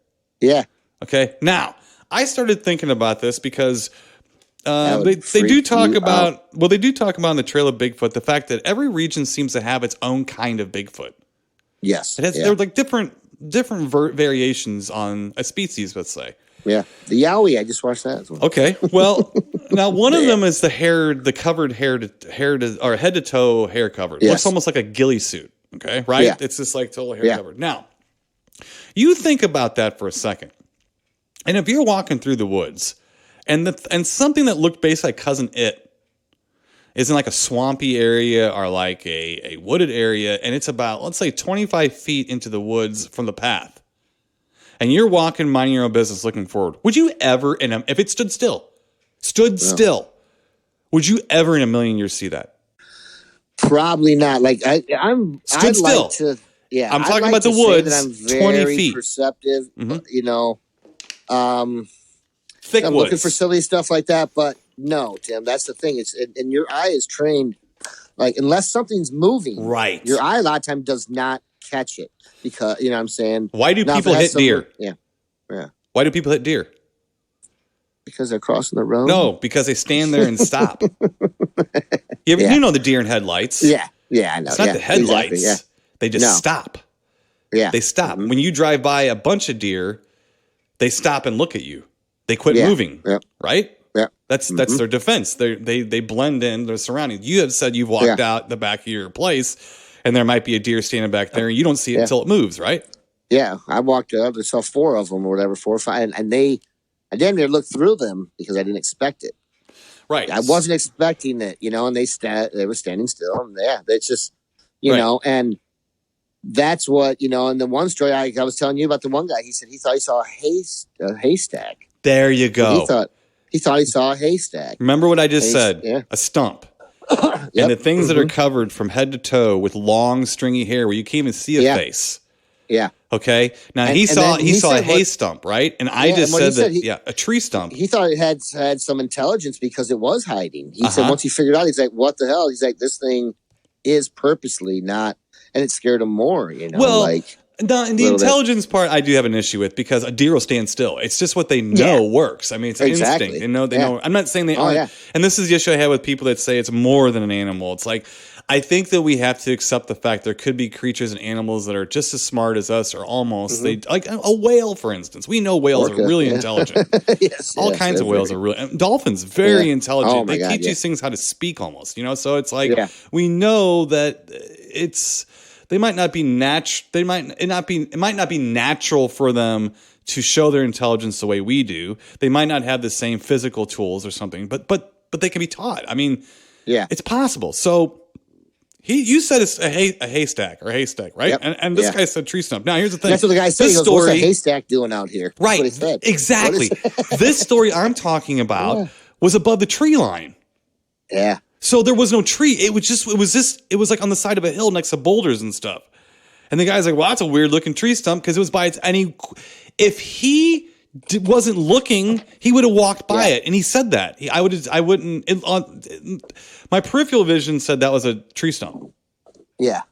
Yeah. Okay. Now, I started thinking about this because they do talk about, they do talk about in the Trail of Bigfoot, the fact that every region seems to have its own kind of Bigfoot. Yes. They're like different variations on a species, let's say. Yeah, the Yowie. I just watched that as well. Okay, well, now one of them is the covered head to toe hair covered. It looks almost like a ghillie suit. Okay, right? Yeah. It's just like total hair covered. Now, you think about that for a second, and if you're walking through the woods, and something that looked basically like Cousin It is in like a swampy area or like a wooded area, and it's about, let's say, 25 feet into the woods from the path. And you're walking, minding your own business, looking forward. Would you ever, if it stood still, would you ever in a million years see that? Probably not. Like I'm stood still. Like to, yeah, I'm talking about the woods. I'm 20 feet perceptive. You know, thick I'm woods. looking for silly stuff like that. But no, Tim, that's the thing. And your eye is trained. Like unless something's moving, right? Your eye a lot of time does not catch it. Because, you know what I'm saying? Why do people hit deer? Yeah. Why do people hit deer? Because they're crossing the road? No, because they stand there and stop. You know the deer in headlights. Yeah, I know. It's not the headlights. Exactly, They just stop. Yeah. They stop. When you drive by a bunch of deer, they stop and look at you. They quit moving, right? Yeah. That's their defense. They blend in their surroundings. You have said you've walked out the back of your place, and there might be a deer standing back there, and you don't see it until it moves, right? Yeah, I walked up. I saw 4 of them or whatever, 4 or 5, and I damn near looked through them because I didn't expect it. Right. I wasn't expecting it, you know, and they were standing still. And it's just, you know, and that's what, you know, and the one story I was telling you about the one guy, he said he thought he saw a haystack. There you go. He thought he saw a haystack. Remember what I just said? Yeah. A stump. And the things that are covered from head to toe with long, stringy hair where you can't even see a face. Yeah. Okay. Now he saw a hay stump, right? And I just said that a tree stump. He thought it had some intelligence because it was hiding. He said once he figured out, he's like, "What the hell?" He's like, "This thing is purposely not," and it scared him more. You know, The intelligence part I do have an issue with, because a deer will stand still. It's just what they know works. I mean, it's an instinct. They know. I'm not saying they aren't. Yeah. And this is the issue I have with people that say it's more than an animal. It's like, I think that we have to accept the fact there could be creatures and animals that are just as smart as us, or almost. They like a whale, for instance. We know whales are really intelligent. All kinds of whales are really. Dolphins very intelligent. They teach these things how to speak almost. So it's like we know that it's. They might not be It might not be natural for them to show their intelligence the way we do. They might not have the same physical tools or something, but they can be taught. I mean, it's possible. So you said it's a haystack, right? Yep. And this guy said tree stump. Now here's the thing. That's what the guy said. He goes, what's a haystack doing out here? Right. That's what he said. Exactly. This story I'm talking about was above the tree line. Yeah. So there was no tree. It was like on the side of a hill next to boulders and stuff. And the guy's like, well, that's a weird looking tree stump, because it was by its if he wasn't looking, he would have walked by it. And he said that. My peripheral vision said that was a tree stump. Yeah.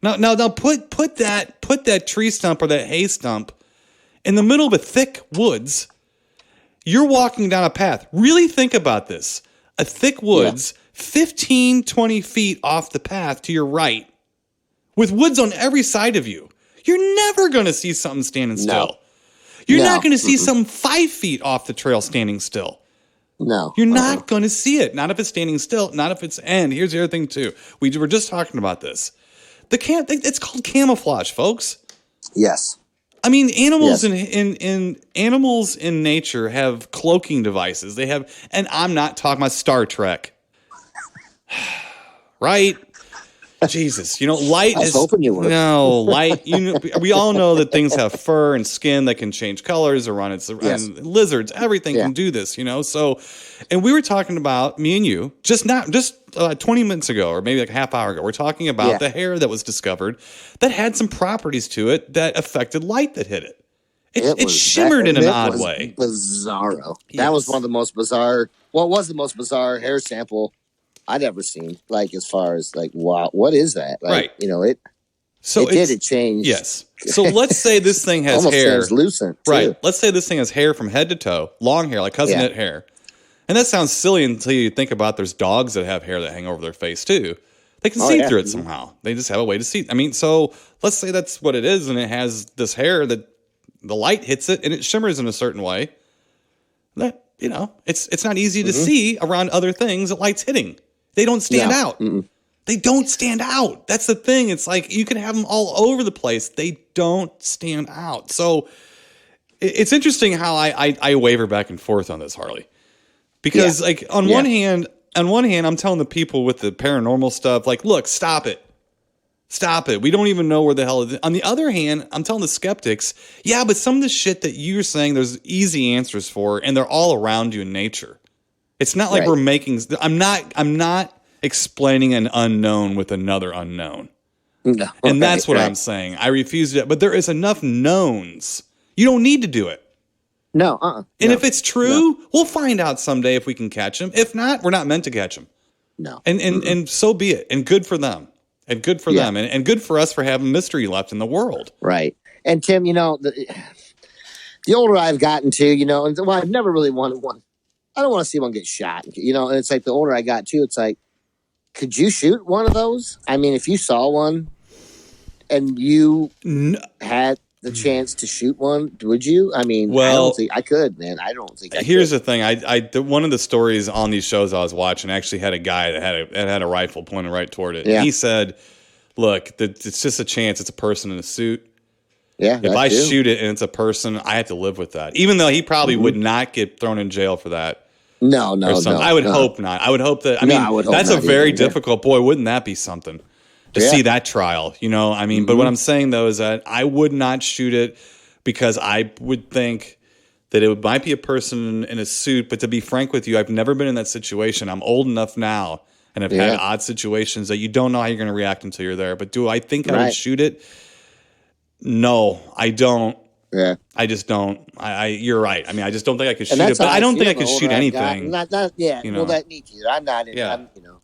Now put that tree stump or that hay stump in the middle of a thick woods. You're walking down a path. Really think about this. A thick woods, 15, 20 feet off the path to your right, with woods on every side of you. You're never going to see something standing still. You're not going to see something 5 feet off the trail standing still. No. You're not going to see it. Not if it's standing still. Not if it's and here's the other thing too. We were just talking about this. It's called camouflage, folks. Yes. I mean, animals in animals in nature have cloaking devices. They have, and I'm not talking about Star Trek, right? Jesus, light. I was hoping you were. No, light. We all know that things have fur and skin that can change colors or run. And lizards. Everything can do this. So, and we were talking about, me and you, just 20 minutes ago, or maybe like a half hour ago. We're talking about the hair that was discovered that had some properties to it that affected light that hit it. It shimmered in an odd way. Bizarro. That was one of the most bizarre. Well, it was the most bizarre hair sample I'd ever seen. Like, as far as like, wow, what is that? Like, right. It changed. Yes. So let's say this thing has almost hair. Translucent. Too. Right. Let's say this thing has hair from head to toe, long hair, like cousin-it hair. And that sounds silly until you think about there's dogs that have hair that hang over their face too. They can see through it somehow. They just have a way to see. I mean, so let's say that's what it is, and it has this hair that the light hits it and it shimmers in a certain way. That it's not easy to see around other things that light's hitting. They don't stand out. They don't stand out. That's the thing. It's like you can have them all over the place. They don't stand out. So it's interesting how I waver back and forth on this, Harley. Because like on one hand, I'm telling the people with the paranormal stuff, like, look, stop it. Stop it. We don't even know where the hell it is. On the other hand, I'm telling the skeptics, but some of the shit that you're saying there's easy answers for, and they're all around you in nature. It's not like we're making. I'm not explaining an unknown with another unknown. No, and that's what I'm saying. I refuse to. But there is enough knowns. You don't need to do it. No. And if it's true, we'll find out someday if we can catch them. If not, we're not meant to catch them. No. And so be it. And good for them. And good for them. And good for us for having mystery left in the world. Right. And Tim, the older I've gotten to, I've never really wanted one. I don't want to see one get shot, and it's like the older I got too, it's like, could you shoot one of those? I mean, if you saw one and you had the chance to shoot one, would you? I mean, I don't think I could, man. I don't think I Here's could. the thing. One of the stories on these shows I was watching actually had a guy that had a rifle pointed right toward it. Yeah. And he said, look, it's just a chance. It's a person in a suit. Yeah. If I shoot it and it's a person, I have to live with that. Even though he probably would not get thrown in jail for that. No. I would hope not. I would hope that. That's a very difficult. Boy, wouldn't that be something to see that trial? But what I'm saying though is that I would not shoot it because I would think that it might be a person in a suit. But to be frank with you, I've never been in that situation. I'm old enough now, and I've had odd situations that you don't know how you're going to react until you're there. But do I think I would shoot it? No, I don't. Yeah, I just don't. You're right. I mean, I just don't think I could shoot it. But I don't think I could shoot anything. Well, that me too. I'm not.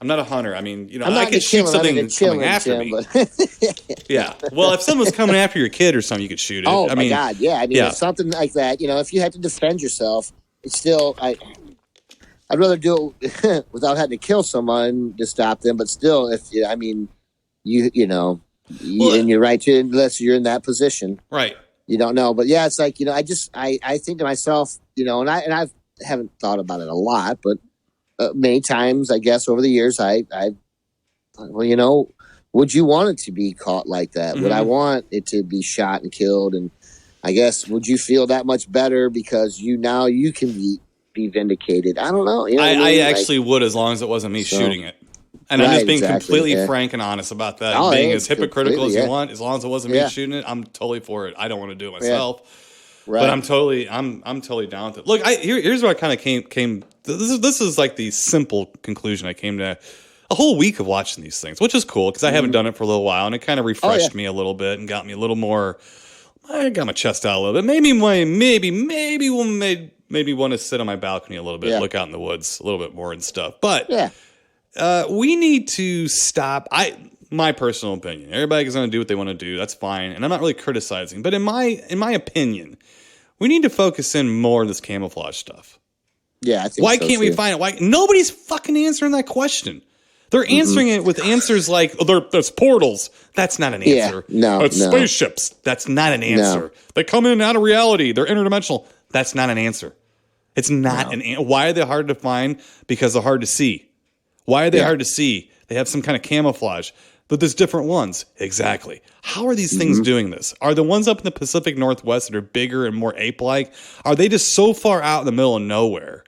I'm not a hunter. I mean, I could shoot something coming after me. But yeah. Well, if someone's coming after your kid or something, you could shoot it. Oh, my God. Yeah. I mean, if something like that, if you had to defend yourself, it's still, I'd rather do it without having to kill someone to stop them. But still, and you're right too, unless you're in that position. Right. You don't know. But yeah, it's like, I think to myself, and I haven't thought about it a lot, but many times, I guess, over the years, would you want it to be caught like that? Mm-hmm. Would I want it to be shot and killed? And I guess, would you feel that much better because you can be vindicated? I don't know. I actually would, as long as it wasn't me shooting it. And I'm just being completely frank and honest about that. Being as hypocritical as you want, as long as it wasn't me shooting it, I'm totally for it. I don't want to do it myself. Yeah. Right. But I'm totally down with it. Look, here's where I kind of came. This is like the simple conclusion I came to. A whole week of watching these things, which is cool because I haven't done it for a little while, and it kind of refreshed me a little bit and got me a little more. I got my chest out a little bit. Maybe want to sit on my balcony a little bit, look out in the woods a little bit more and stuff. But we need to stop. My personal opinion. Everybody's going to do what they want to do. That's fine, and I'm not really criticizing. But in my opinion, we need to focus in more on this camouflage stuff. Yeah, I think why can't we find it? Why nobody's fucking answering that question? They're answering it with answers like, there's portals. That's not an answer. No, it's spaceships. That's not an answer. No. They come in and out of reality. They're interdimensional. That's not an answer. It's not an answer. Why are they hard to find? Because they're hard to see. Why are they hard to see? They have some kind of camouflage. But there's different ones. Exactly. How are these things doing this? Are the ones up in the Pacific Northwest that are bigger and more ape-like, are they just so far out in the middle of nowhere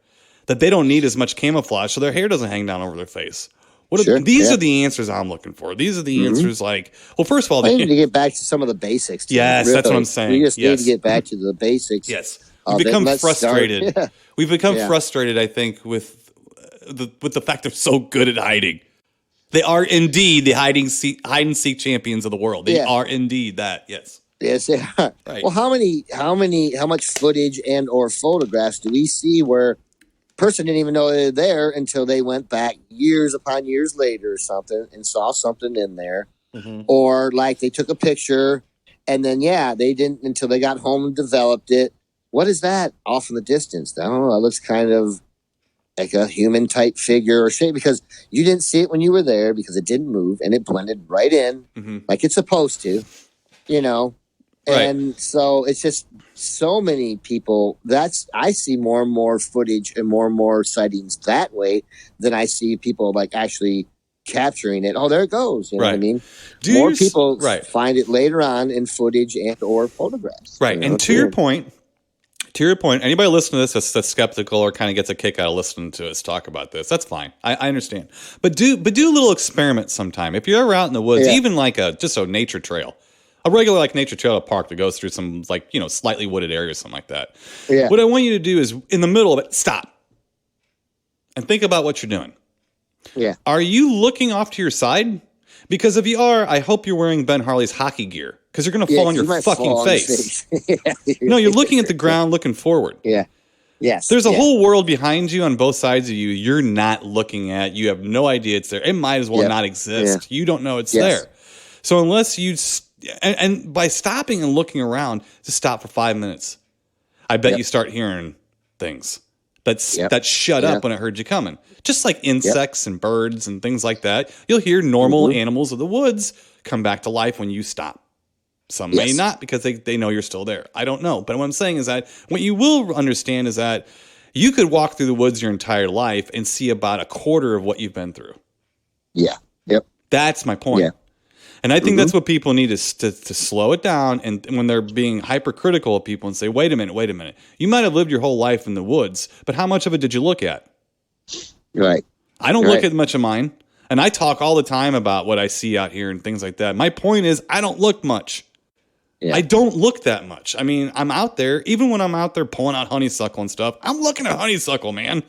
that they don't need as much camouflage so their hair doesn't hang down over their face? These are the answers I'm looking for. These are the answers first of all, we need to get back to some of the basics. Yes, really. That's what I'm saying. We just need to get back to the basics. Yes. We've become frustrated. Yeah. We've become frustrated, I think, with the fact they're so good at hiding. They are indeed the hide and seek champions of the world. They are indeed that. Yes. Yes, they are. Right. Well, how much footage and or photographs do we see where person didn't even know they were there until they went back years upon years later or something and saw something in there, or like they took a picture and then they didn't until they got home and developed it. What is that off in the distance? I don't know. It looks kind of like a human type figure or shape because you didn't see it when you were there because it didn't move and it blended right in like it's supposed to, And so it's just so many people. I see more and more footage and more sightings that way than I see people like actually capturing it. Oh, there it goes. You know what I mean? More people find it later on in footage and or photographs. Right. And to your point, anybody listening to this that's skeptical or kind of gets a kick out of listening to us talk about this, that's fine. I understand. But do a little experiment sometime. If you're ever out in the woods, even like just a nature trail. A regular nature trail park that goes through some slightly wooded area or something like that. Yeah. What I want you to do is in the middle of it, stop and think about what you're doing. Yeah. Are you looking off to your side? Because if you are, I hope you're wearing Ben Harley's hockey gear because you're going to fall on your fucking face. No, you're looking at the ground, looking forward. Yeah. Yes. There's a whole world behind you on both sides of you. You're not looking at. You have no idea it's there. It might as well not exist. You don't know it's there. So unless you. And by stopping and looking around, just stop for 5 minutes. I bet you start hearing things that shut up when it heard you coming. Just like insects and birds and things like that. You'll hear normal animals of the woods come back to life when you stop. Some may not because they know you're still there. I don't know. But what I'm saying is that what you will understand is that you could walk through the woods your entire life and see about a quarter of what you've been through. Yeah. Yep. That's my point. Yeah. And I think that's what people need is to slow it down. And when they're being hypercritical of people and say, wait a minute. You might have lived your whole life in the woods, but how much of it did you look at? Right. I don't look at much of mine. And I talk all the time about what I see out here and things like that. My point is I don't look much. Yeah. I don't look that much. I mean, I'm out there. Even when I'm out there pulling out honeysuckle and stuff, I'm looking at honeysuckle, man.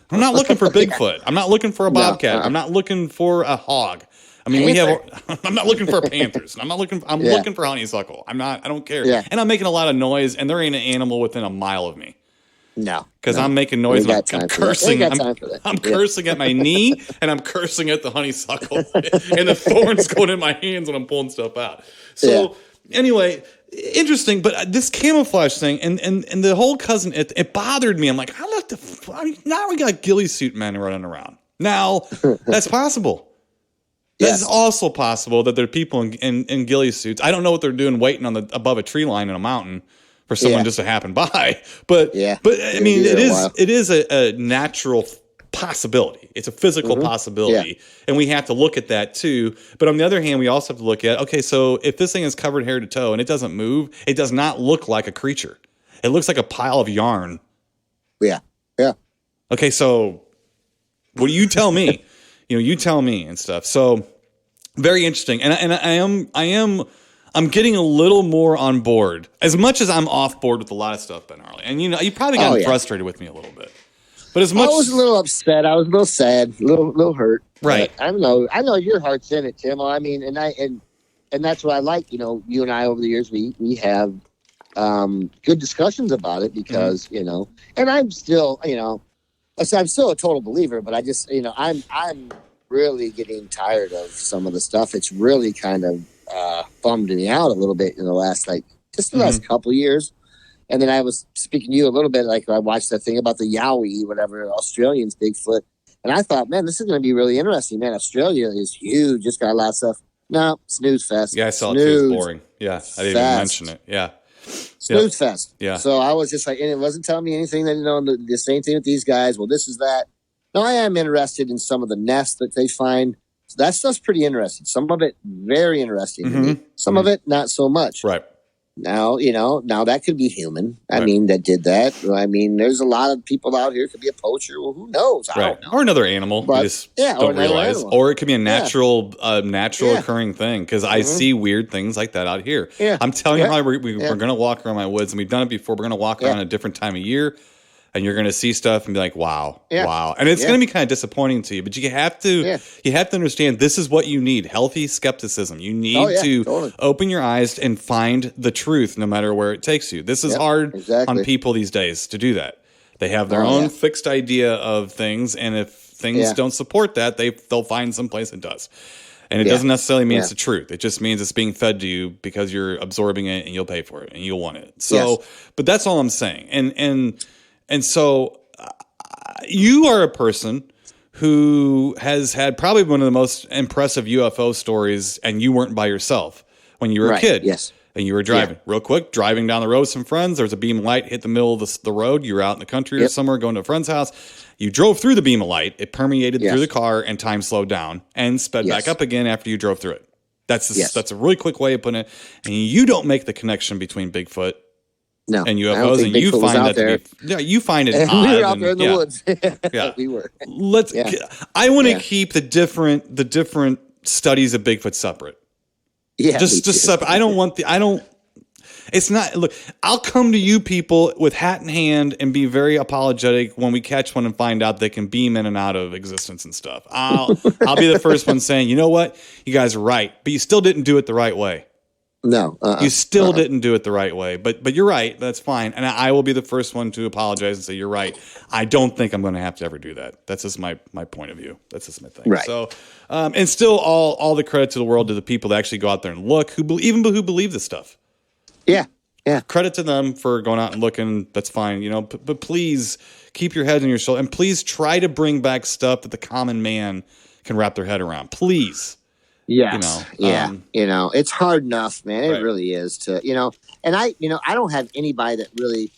I'm not looking for Bigfoot. I'm not looking for a bobcat. I'm not looking for a hog. I mean, I'm not looking for panthers. I'm looking for honeysuckle. I don't care. Yeah. And I'm making a lot of noise, and there ain't an animal within a mile of me. No, because I'm making noise. I'm cursing. I'm Yeah. cursing at my knee, and I'm cursing at the honeysuckle, and the thorns going in my hands when I'm pulling stuff out. So anyway, interesting. But this camouflage thing and the whole cousin, it bothered me. I'm like, now we got ghillie suit men running around. Now that's possible. It's also possible that there are people in ghillie suits. I don't know what they're doing waiting on above a tree line in a mountain for someone just to happen by. But I mean, it is a natural possibility. It's a physical possibility. And we have to look at that too. But on the other hand, we also have to look at, okay, so if this thing is covered hair to toe and it doesn't move, it does not look like a creature. It looks like a pile of yarn. Yeah. Yeah. Okay, so what do you tell me? You tell me and stuff. So very interesting. And I'm getting a little more on board, as much as I'm off board with a lot of stuff, Ben Harley. And you probably got frustrated with me a little bit. But as much I was a little upset. I was a little sad, a little hurt. Right. I know your heart's in it, Tim. I mean, and that's what I like. You and I over the years we have good discussions about it because and I'm still I'm still a total believer, but I just, I'm really getting tired of some of the stuff. It's really kind of bummed me out a little bit in the last, last couple of years. And then I was speaking to you a little bit, I watched that thing about the Yowie, whatever, Australians, Bigfoot. And I thought, man, this is going to be really interesting. Man, Australia is huge. Just got a lot of stuff. No, snooze fest. Yeah, I saw it too. It was boring. Yeah, I didn't even mention it. Yeah. Snooze fest. Yeah. So I was just and it wasn't telling me anything that, the same thing with these guys. Well, this is that. No, I am interested in some of the nests that they find. So that stuff's pretty interesting. Some of it very interesting to me. Some of it not so much. Right. Now, now that could be human. I mean, that did that. I mean, there's a lot of people out here could be a poacher. Well, who knows? I don't know. Or another animal. But, we just don't realize. Animal. Or it could be a natural occurring thing. Because I see weird things like that out here. Yeah. I'm telling you how we're going to walk around my woods. And we've done it before. We're going to walk around a different time of year. And you're going to see stuff and be like, wow. And it's going to be kind of disappointing to you. But you have to understand this is what you need. Healthy skepticism. You need to open your eyes and find the truth no matter where it takes you. This is hard on people these days to do that. They have their own fixed idea of things. And if things don't support that, they'll find some place it does. And it doesn't necessarily mean it's the truth. It just means it's being fed to you because you're absorbing it and you'll pay for it and you'll want it. So, but that's all I'm saying. And so you are a person who has had probably one of the most impressive UFO stories, and you weren't by yourself when you were a kid. Yes. And you were driving real quick, driving down the road with some friends. There's a beam of light hit the middle of the road. You were out in the country or somewhere going to a friend's house. You drove through the beam of light. It permeated through the car, and time slowed down and sped back up again after you drove through it. That's a really quick way of putting it. And you don't make the connection between Bigfoot and UFOs, and you find that to be you find it odd. We were out there in the woods. We were. I want to keep the different studies of Bigfoot separate. Yeah, just separate. I don't want it's not. Look, I'll come to you people with hat in hand and be very apologetic when we catch one and find out they can beam in and out of existence and stuff. I'll be the first one saying, you know what, you guys are right, but you still didn't do it the right way. No, you still didn't do it the right way, but you're right. That's fine, and I will be the first one to apologize and say you're right. I don't think I'm going to have to ever do that. That's just my point of view. That's just my thing. Right. So, and still, all the credit to the world to the people that actually go out there and look, who believe this stuff. Yeah. Credit to them for going out and looking. That's fine, But please keep your head on your shoulder, and please try to bring back stuff that the common man can wrap their head around. Please. Yes. It's hard enough, man. It really is to, and I don't have anybody that really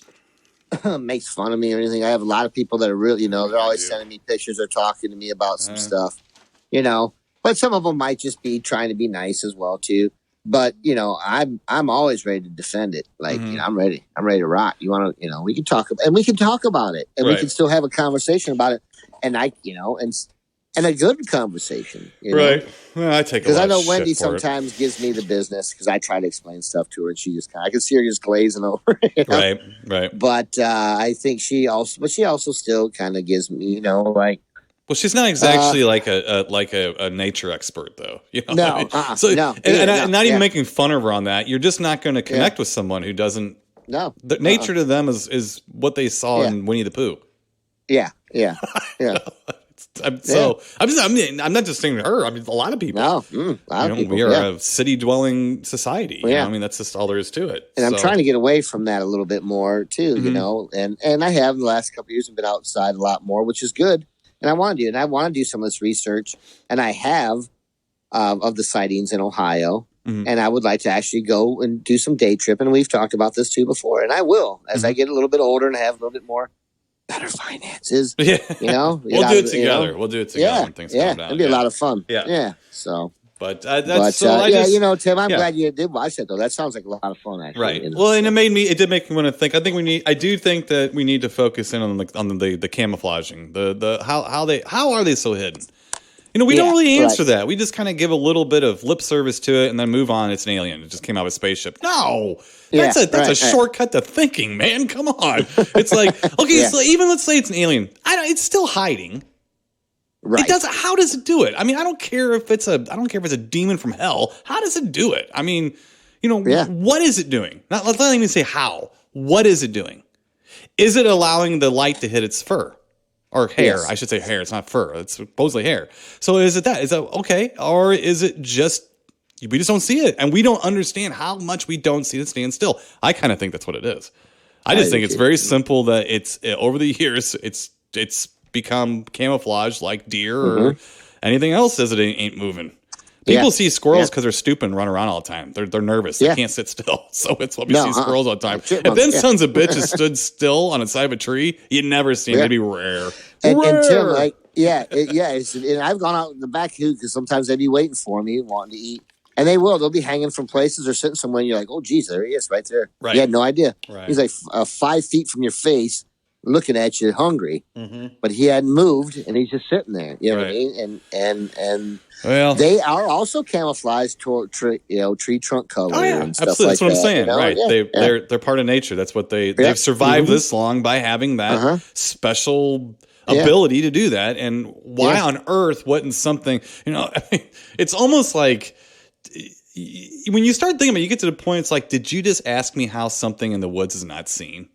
makes fun of me or anything. I have a lot of people that are really, they're always sending me pictures or talking to me about some stuff, but some of them might just be trying to be nice as well too. But, I'm always ready to defend it. Like, I'm ready to rock. You want to, we can talk about it, and we can still have a conversation about it. And and a good conversation, right? Well, I take because I know Wendy sometimes gives me the business because I try to explain stuff to her, and she just I can see her just glazing over. Right. But I think she also still kind of gives me, like. Well, she's not exactly like a nature expert, though. No, not even making fun of her on that. You're just not going to connect with someone who doesn't No. Nature to them is what they saw in Winnie the Pooh. Yeah. I'm not just saying her. I mean, a lot of people. No, a lot of people. We are a city-dwelling society. You know? I mean, that's just all there is to it. And I'm trying to get away from that a little bit more too. You know, and I have in the last couple of years been outside a lot more, which is good. And I want to do, some of this research, and I have of the sightings in Ohio. And I would like to actually go and do some day tripping. And we've talked about this too before, and I will as I get a little bit older and have a little bit more better finances. Yeah, you know, we'll do it together. We'll do it together when things calm down. It'll be a lot of fun. Yeah. So, but you know, Tim, I'm glad you did watch that though. That sounds like a lot of fun, actually. Right. You know? Well, and it did make me want to think. I do think that we need to focus in on the camouflaging. How are they so hidden? You know, we don't really answer that. We just kind of give a little bit of lip service to it and then move on. It's an alien. It just came out of a spaceship. No, that's a shortcut to thinking, man. Come on. It's like, okay, so even let's say it's an alien. It's still hiding. Right. It doesn't. How does it do it? I mean, I don't care if it's a demon from hell. How does it do it? I mean, you know, what is it doing? Let's not even say how. What is it doing? Is it allowing the light to hit its fur? Or hair, I should say hair. It's not fur. It's supposedly hair. So is it that? Is that okay? Or is it just, we just don't see it. And we don't understand how much we don't see it stand still. I kind of think that's what it is. I just think it's very simple that it's, over the years, it's become camouflage like deer or anything else as it ain't moving. People see squirrels because they're stupid and run around all the time. They're nervous. They can't sit still. So it's what we see squirrels all the time. If them sons of bitches stood still on the side of a tree, you'd never see them. It'd be rare. And Tim, and I've gone out in the back because sometimes they'd be waiting for me, wanting to eat. And they'll be hanging from places or sitting somewhere. And you're like, oh, geez, there he is right there. Right. You had no idea. Right. He's like 5 feet from your face, looking at you, hungry. But he hadn't moved, and he's just sitting there. You know what I mean? And they are also camouflaged to tree trunk color and stuff absolutely. Like that's what that. I'm saying. You know? Right. They're part of nature. That's what they've survived this long by having that special ability to do that. And why on earth wouldn't something, you know, I mean, it's almost like when you start thinking about it, you get to the point, it's like, did you just ask me how something in the woods is not seen?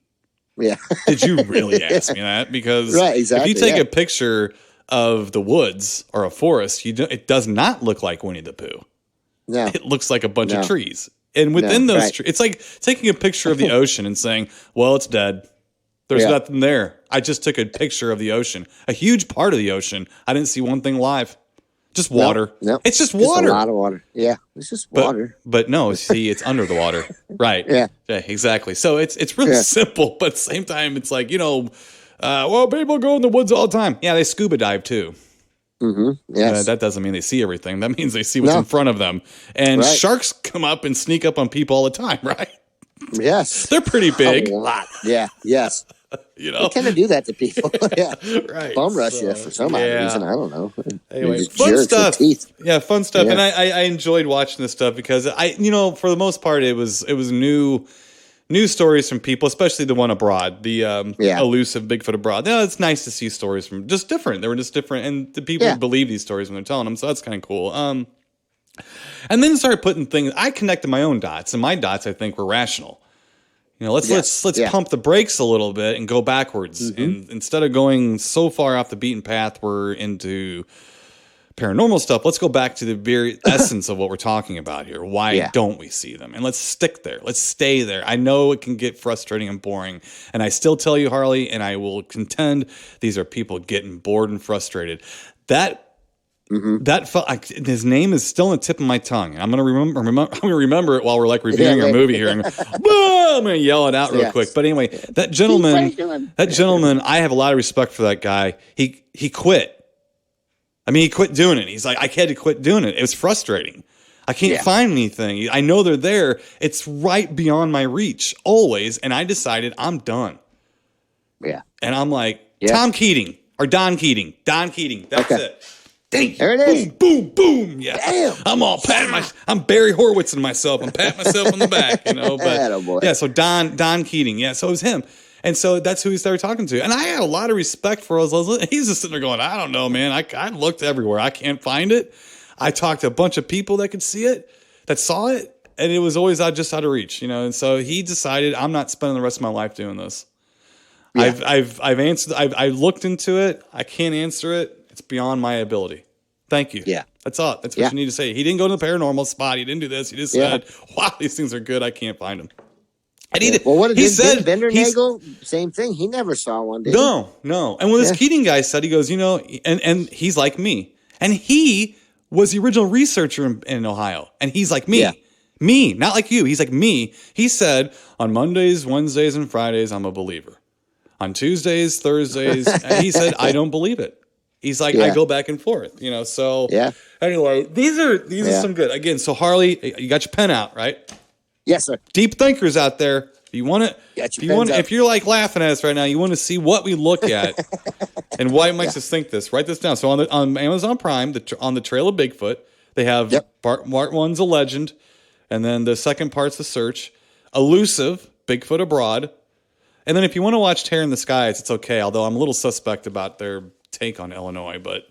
Yeah. Did you really ask me that? Because if you take a picture of the woods or a forest, it does not look like Winnie the Pooh. No. It looks like a bunch of trees. And within those trees, it's like taking a picture of the ocean and saying, well, it's dead. There's nothing there. I just took a picture of the ocean, a huge part of the ocean. I didn't see one thing live. Just water. No. It's just water. Just a lot of water. Yeah. It's just water. But no, see, it's under the water. Right. Yeah, exactly. So it's really simple, but at the same time, it's like, you know, well, people go in the woods all the time. Yeah, they scuba dive too. Yes. That doesn't mean they see everything. That means they see what's in front of them. And sharks come up and sneak up on people all the time, right? Yes. They're pretty big. A lot. Yeah. Yes. You know, they kind of do that to people. Right. Bum rush you for some odd reason. I don't know. Anyway, fun stuff. Yeah, fun stuff. Yeah. And I enjoyed watching this stuff because for the most part, it was new stories from people, especially the one abroad, the elusive Bigfoot abroad. Yeah, it's nice to see stories from just different. They were just different, and the people believe these stories when they're telling them. So that's kind of cool. And then started putting things. I connected my own dots, and my dots I think were rational. You know, let's pump the brakes a little bit and go backwards. And instead of going so far off the beaten path, we're into paranormal stuff. Let's go back to the very essence of what we're talking about here. Why don't we see them? And let's stick there. Let's stay there. I know it can get frustrating and boring. And I still tell you, Harley, and I will contend, these are people getting bored and frustrated. That his name is still on the tip of my tongue. I'm gonna remember it while we're like reviewing our movie here. And I'm gonna yell it out real quick. But anyway, that gentleman, I have a lot of respect for that guy. He quit. I mean, he quit doing it. He's like, I had to quit doing it. It was frustrating. I can't find anything. I know they're there. It's right beyond my reach always. And I decided I'm done. Yeah. And I'm like, Tom Keating or Don Keating. Don Keating. That's it. Thank you. There it is. Boom, boom, boom. Yeah. Damn. I'm all patting I'm Barry Horowitz in myself. I'm patting myself on the back, you know. But so Don Keating. Yeah, so it was him. And so that's who he started talking to. And I had a lot of respect for us. He's just sitting there going, I don't know, man. I looked everywhere. I can't find it. I talked to a bunch of people that could see it, that saw it. it was always just out of reach, And so he decided, I'm not spending the rest of my life doing this. Yeah. I've looked into it. I can't answer it. It's beyond my ability. Thank you. Yeah. That's all. That's what you need to say. He didn't go to the paranormal spot. He didn't do this. He just said, wow, these things are good. I can't find them. Well, what did Bender Nagel? Same thing. He never saw one, did he? No. And when this Keating guy said, he goes, and he's like me. And he was the original researcher in Ohio. And he's like me. Yeah. Me, not like you. He's like me. He said, on Mondays, Wednesdays, and Fridays, I'm a believer. On Tuesdays, Thursdays, and he said, I don't believe it. He's like, I go back and forth, so anyway, these are some good. Again, so Harley, you got your pen out, right? Yes, sir. Deep thinkers out there. If you want to, if you're like laughing at us right now, you want to see what we look at and why it makes us think this. Write this down. So on Amazon Prime, on the Trail of Bigfoot, they have part one's a legend, and then the second part's the search. Elusive, Bigfoot Abroad, and then if you want to watch Terror in the Skies, it's okay. Although I'm a little suspect about their take on Illinois, but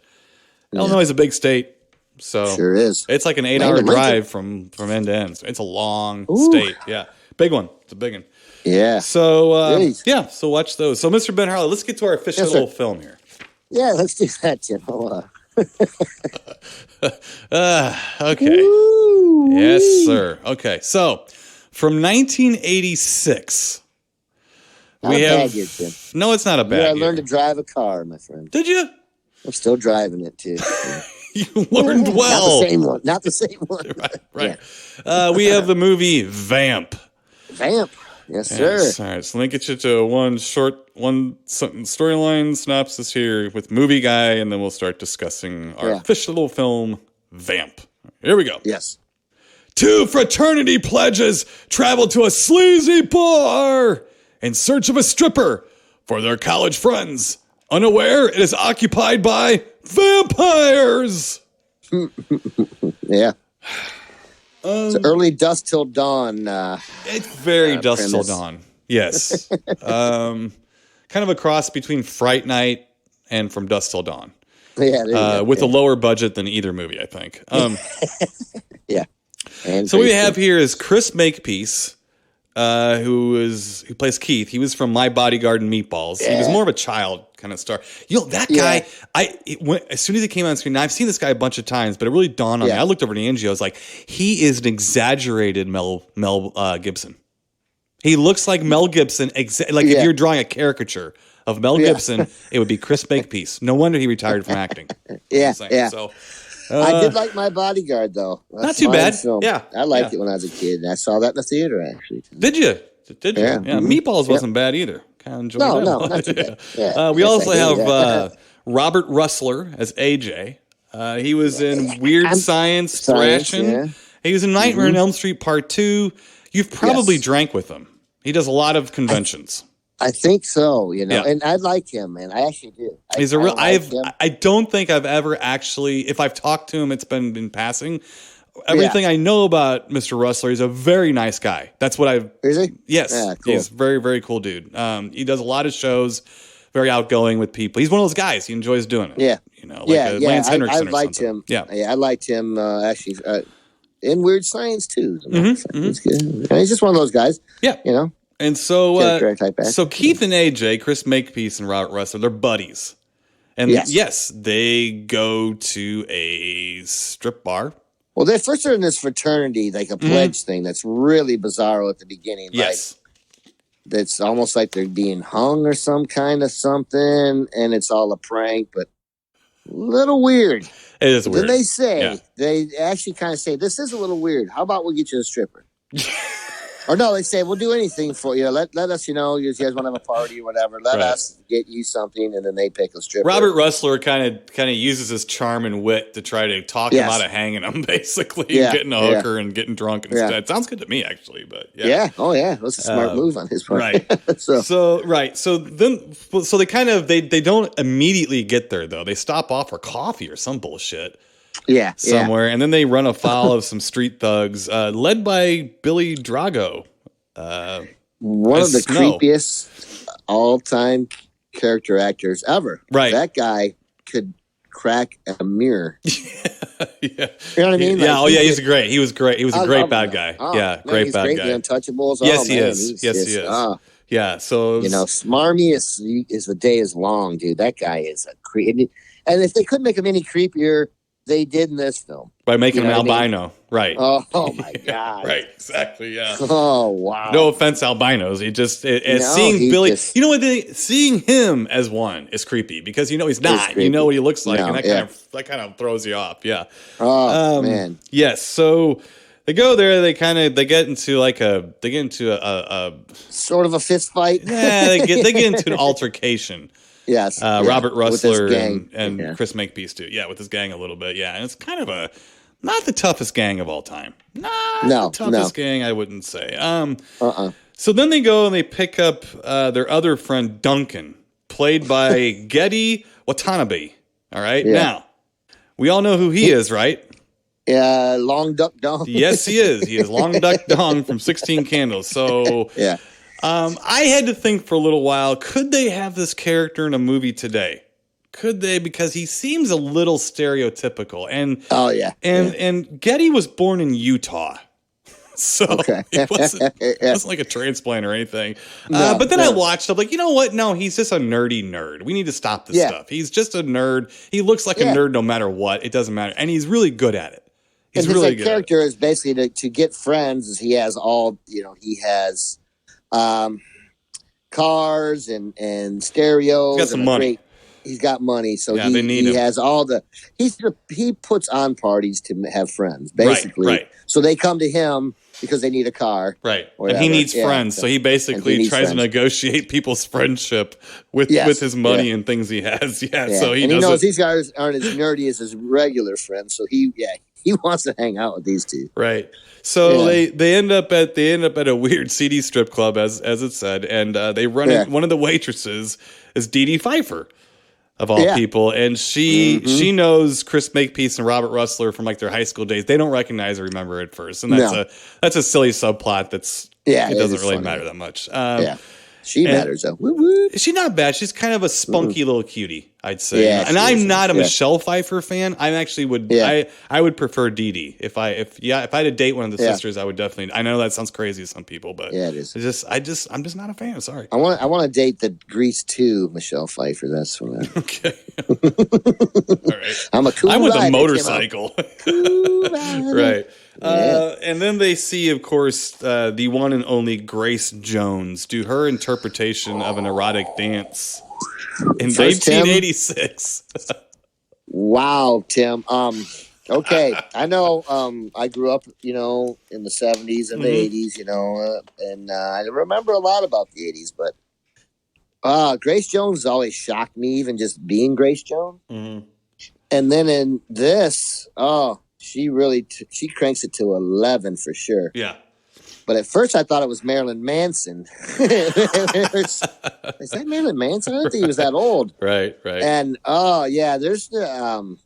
Illinois is a big state. So sure is. It's like an 8-hour drive from end to end. So it's a long state. Yeah. Big one. It's a big one. Yeah. So, so watch those. So, Mr. Ben Harley, let's get to our official little film here. Yeah, let's do that, Tim. Okay. Woo! Yes, sir. Okay. So, from 1986, we have... bad year, Tim. No, it's not a bad year. I learned to drive a car, my friend. Did you? I'm still driving it, too. You learned well. Not the same one. Right. Yeah. We have the movie Vamp. Vamp. Yes, sir. Yes. All right. So let me get you to one storyline synopsis here with Movie Guy, and then we'll start discussing our official film, Vamp. Here we go. Yes. 2 fraternity pledges travel to a sleazy bar in search of a stripper for their college friends. Unaware, it is occupied by vampires. Yeah. It's early dusk till dawn. It's very dusk till dawn. Yes. Kind of a cross between Fright Night and From Dusk Till Dawn. Yeah. With a lower budget than either movie, I think. Yeah. And so what we have here is Chris Makepeace, who plays Keith. He was from My Bodyguard and Meatballs. He was more of a child kind of star. That guy, as soon as he came on screen, now I've seen this guy a bunch of times, but it really dawned on me. I looked over to Angie. I was like, he is an exaggerated Mel Gibson. He looks like Mel Gibson. If you're drawing a caricature of Mel Gibson, it would be Chris Makepeace. No wonder he retired from acting. Yeah. So, I did like My Bodyguard, though. Not too bad. Film. Yeah. I liked it when I was a kid, and I saw that in the theater, actually. Did you? Yeah. Mm-hmm. Meatballs wasn't bad either. Kind of enjoyed that. No, not too bad. Yeah. We also have Robert Russler as AJ. He was in Weird Science Thrashing. Yeah. He was in Nightmare on Elm Street Part 2. You've probably drank with him. He does a lot of conventions. I think so, and I like him, man. I actually do. He's a real. I don't think I've ever actually, if I've talked to him, it's been in passing. Everything I know about Mr. Russler, he's a very nice guy. That's what I've. Is he? Yes, cool. He's very, very cool dude. He does a lot of shows, very outgoing with people. He's one of those guys. He enjoys doing it. Yeah, Lance Henriksen. I liked him. Yeah, I liked him actually in Weird Science too. He's good. He's just one of those guys. Yeah, And so, so Keith and AJ, Chris Makepeace and Robert Russler, they're buddies. And yes, they go to a strip bar. Well, they first are in this fraternity, like a pledge thing that's really bizarre at the beginning. Yes. That's almost like they're being hung or some kind of something, and it's all a prank, but a little weird. It is weird. Then they actually kind of say, this is a little weird. How about we get you a stripper? Or no, they say, we'll do anything for you. Let us, you guys want to have a party or whatever. Let us get you something, and then they pick a stripper. Robert Russler kind of uses his charm and wit to try to talk him out of hanging him, basically, and getting a hooker and getting drunk instead. It sounds good to me, actually, but Oh, yeah. That's a smart move on his part. Right. So they don't immediately get there, though. They stop off for coffee or some bullshit. Somewhere, and then they run afoul of some street thugs, led by Billy Drago. One of the creepiest all-time character actors ever. Right, that guy could crack a mirror. Yeah. You know what I mean? Yeah. He's great. He was great. He was a great bad guy. Oh, yeah, man, great he's bad great. guy. The Untouchables. Yes, oh, he man, is. Yes, he is. Yeah. So Smarmy is the day is long, dude. That guy is a creep. And if they couldn't make him any creepier, they did in this film by making him albino, right? Oh my god! Right, exactly. Yeah. Oh wow! No offense, albinos. He just seeing Billy. You know what? Seeing him as one is creepy because he's not. You know what he looks like, and that kind of throws you off. Yeah. Oh man. Yes. So they go there. They get into a sort of a fist fight. Yeah. They get into an altercation. Yes, Robert Rustler and Chris Makepeace too. Yeah, with his gang a little bit. Yeah, and it's kind of not the toughest gang of all time. Not the toughest gang, I wouldn't say. So then they go and they pick up their other friend Duncan, played by Getty Watanabe. All right, now we all know who he is, right? Yeah, Long Duck Dong. Yes, he is. He is Long Duck Dong from 16 Candles. So yeah. I had to think for a little while, could they have this character in a movie today? Could they? Because he seems a little stereotypical. And and Getty was born in Utah. So it wasn't like a transplant or anything. But then I watched, I'm like, you know what? No, he's just a nerdy nerd. We need to stop this stuff. He's just a nerd. He looks like a nerd no matter what. It doesn't matter. And he's really good at it. He's really good. His character is basically to get friends. Is he has all, he has cars and stereos. He's got some money. He's got money, so he has all the. He puts on parties to have friends, basically. Right. So they come to him because they need a car, right? And he needs friends, so he basically tries to negotiate people's friendship with his money and things he has. Yeah. So he knows these guys aren't as nerdy as his regular friends, so he wants to hang out with these two. Right. So they end up at a weird seedy strip club, as it said, and they run in. One of the waitresses is Dee Dee Pfeiffer, of all people, and she knows Chris Makepeace and Robert Rustler from like their high school days. They don't recognize or remember at first, and that's a silly subplot. It doesn't really matter that much. She matters though. Woo woo. She's not bad. She's kind of a spunky little cutie, I'd say. Yeah, and I'm not a Michelle Pfeiffer fan. I actually would. I would prefer Dee Dee. If I had to date one of the sisters, I would definitely. I know that sounds crazy to some people, but it is. I'm just not a fan. Sorry. I want to date the Grease 2 Michelle Pfeiffer. That's what I. Okay. All right. I'm with a motorcycle. Right. And then they see, of course, the one and only Grace Jones do her interpretation of an erotic dance in 1986. Wow, Tim. Okay, I know. I grew up, in the 70s and the 80s, and I remember a lot about the 80s. But Grace Jones has always shocked me, even just being Grace Jones. Mm-hmm. And then in this, she really she cranks it to 11 for sure. Yeah. But at first I thought it was Marilyn Manson. Is that Marilyn Manson? I didn't think he was that old. Right. And there's the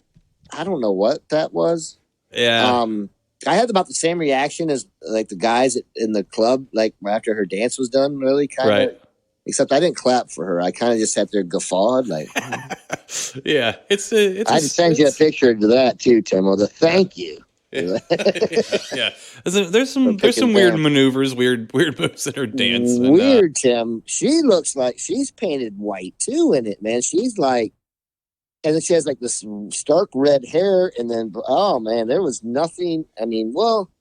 I don't know what that was. Yeah. I had about the same reaction as like the guys in the club, like after her dance was done, really kind of. Right. Except I didn't clap for her. I kind of just sat there guffawed, like. Yeah, it's. I can send you a picture of that too, Tim. Well, thank you. Yeah. There's some weird maneuvers, weird moves in her dance. Weird, Tim. She looks like she's painted white too in it, man. She's like, and then she has like this stark red hair, and then oh man, there was nothing. I mean, well,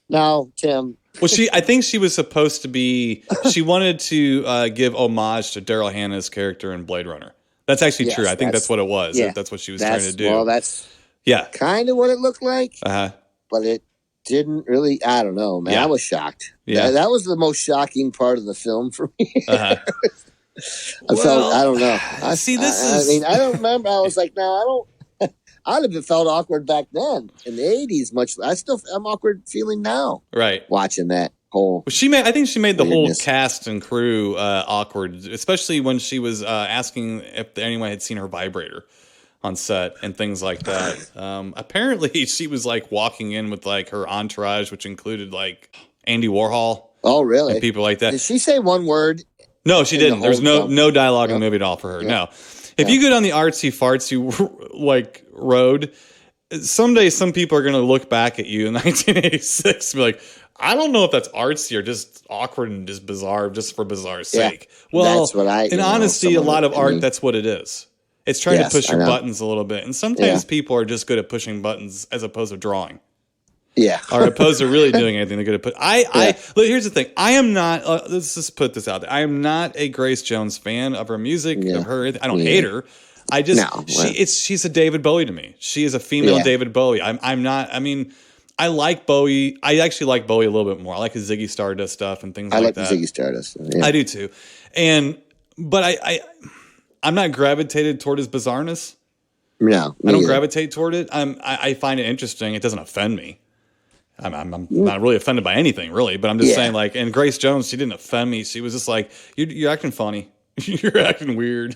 now Tim. Well, I think she was supposed to be. She wanted to give homage to Daryl Hannah's character in Blade Runner. That's actually true. I think that's what it was. Yeah, that's what she was trying to do. Well, that's kind of what it looked like. But it didn't really. I don't know, man. I was shocked. Yeah, that was the most shocking part of the film for me. I felt. I don't know. I see this. I mean, I don't remember. I was like, no, I don't. I'd have felt awkward back then in the 80s. I'm awkward feeling now. Right. Watching that whole. Well, I think she made the whole cast and crew awkward, especially when she was asking if anyone had seen her vibrator on set and things like that. Apparently she was like walking in with like her entourage, which included like Andy Warhol. Oh, really? And people like that. Did she say one word? No, she didn't. There's no dialogue in the movie at all for her. No. If you go down the artsy fartsy like road, someday some people are going to look back at you in 1986 and be like, I don't know if that's artsy or just awkward and just bizarre, just for bizarre sake. Well, that's what in honesty, a lot of art, that's what it is. It's trying to push your buttons a little bit. And sometimes people are just good at pushing buttons as opposed to drawing. Yeah. Or opposed to really doing anything. They're good at look, here's the thing. I am not, let's just put this out there. I am not a Grace Jones fan of her music, of her. I don't hate her. I just, she's a David Bowie to me. She is a female David Bowie. I'm not, I mean, I like Bowie. I actually like Bowie a little bit more. I like his Ziggy Stardust stuff and things like that. I like the Ziggy Stardust. Yeah. I do too. But I'm not gravitated toward his bizarreness. No, I don't gravitate toward it. I find it interesting. It doesn't offend me. I'm not really offended by anything, really. But I'm just saying, like, and Grace Jones, she didn't offend me. She was just like, you're acting funny. You're acting weird.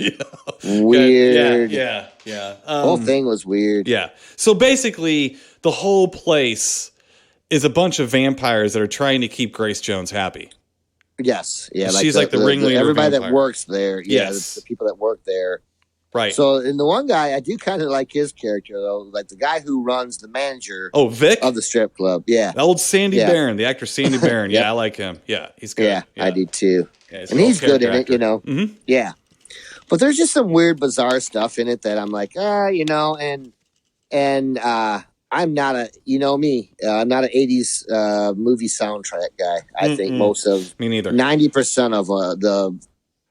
Weird. Yeah. The whole thing was weird. Yeah. So basically, the whole place is a bunch of vampires that are trying to keep Grace Jones happy. Yes. Yeah. She's like the ringleader. Everybody vampire. that works there. Yeah. Yes. The people that work there. Right. So, and the one guy, I do kind of like his character, though. Like the guy who runs the manager Vic? of the strip club. Yeah. The old Sandy Barron, the actor Sandy Barron. Yeah, I like him. Yeah, he's good. Yeah, I do too. Yeah, and he's good in it, you know. Mm-hmm. Yeah. But there's just some weird, bizarre stuff in it that I'm like, you know, and I'm not a, you know me, I'm not an 80s movie soundtrack guy. I think most of, me neither. 90% of the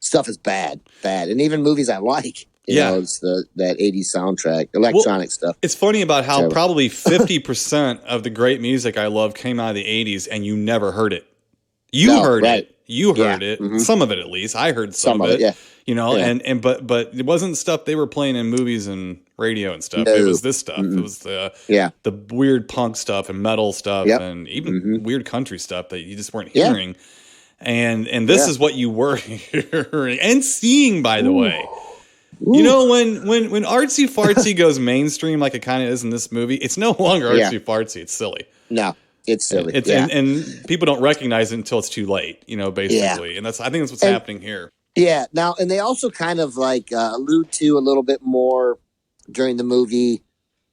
stuff is bad. And even movies I like. You know, it's that 80s soundtrack, electronic stuff. It's funny about how probably 50% of the great music I love came out of the 80s and you never heard it. You heard it. You heard it. Mm-hmm. Some of it, at least. I heard some of it. Yeah. You know, but it wasn't stuff they were playing in movies and radio and stuff. No. It was this stuff. Mm-hmm. It was the weird punk stuff and metal stuff and even weird country stuff that you just weren't hearing. And this is what you were hearing and seeing, by the way. Ooh. You know, when artsy fartsy goes mainstream like it kind of is in this movie, it's no longer artsy fartsy. It's silly. No, it's silly. And people don't recognize it until it's too late, you know, basically. And I think that's what's happening here. Yeah. Now, and they also kind of like allude to a little bit more during the movie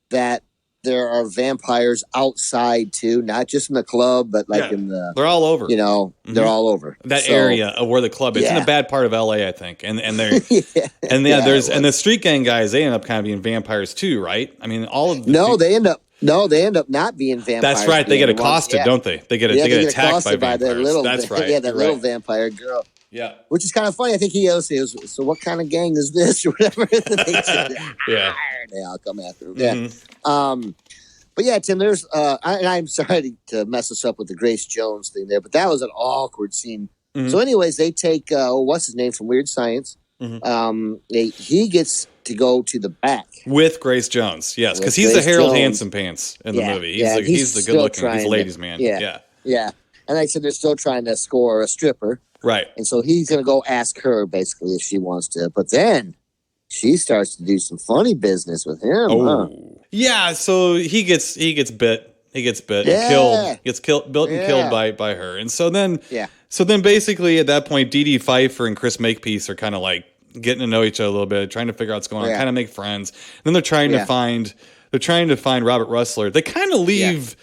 that there are vampires outside too, not just in the club, but like in the. They're all over. You know, they're all over that area of where the club is. It's in a bad part of LA, I think, and they're and there's and the street gang guys. They end up kind of being vampires too, right? I mean, all of they end up not being vampires. That's right. They get accosted, don't they? They get attacked by vampires. That's right. Yeah, that little vampire girl. Yeah, which is kind of funny. I think he goes, "So what kind of gang is this?" or whatever. They all come after him. Yeah. But yeah, Tim, there's and I'm sorry to mess us up with the Grace Jones thing there, but that was an awkward scene. Mm-hmm. So, anyways, they take what's his name from Weird Science. Mm-hmm. He gets to go to the back with Grace Jones. Yes, because he's the Harold Hansen pants in the movie. He's the good looking. He's a ladies' man. Yeah. And like I said, they're still trying to score a stripper. Right. And so he's going to go ask her basically if she wants to. But then she starts to do some funny business with him. Oh. Huh? Yeah, so he gets bit. He gets bit and killed. Gets killed, built and killed by her. And so then basically at that point, Dee Dee Pfeiffer and Chris Makepeace are kind of like getting to know each other a little bit, trying to figure out what's going on, kind of make friends. And then they're trying to find Robert Russler. They kind of leave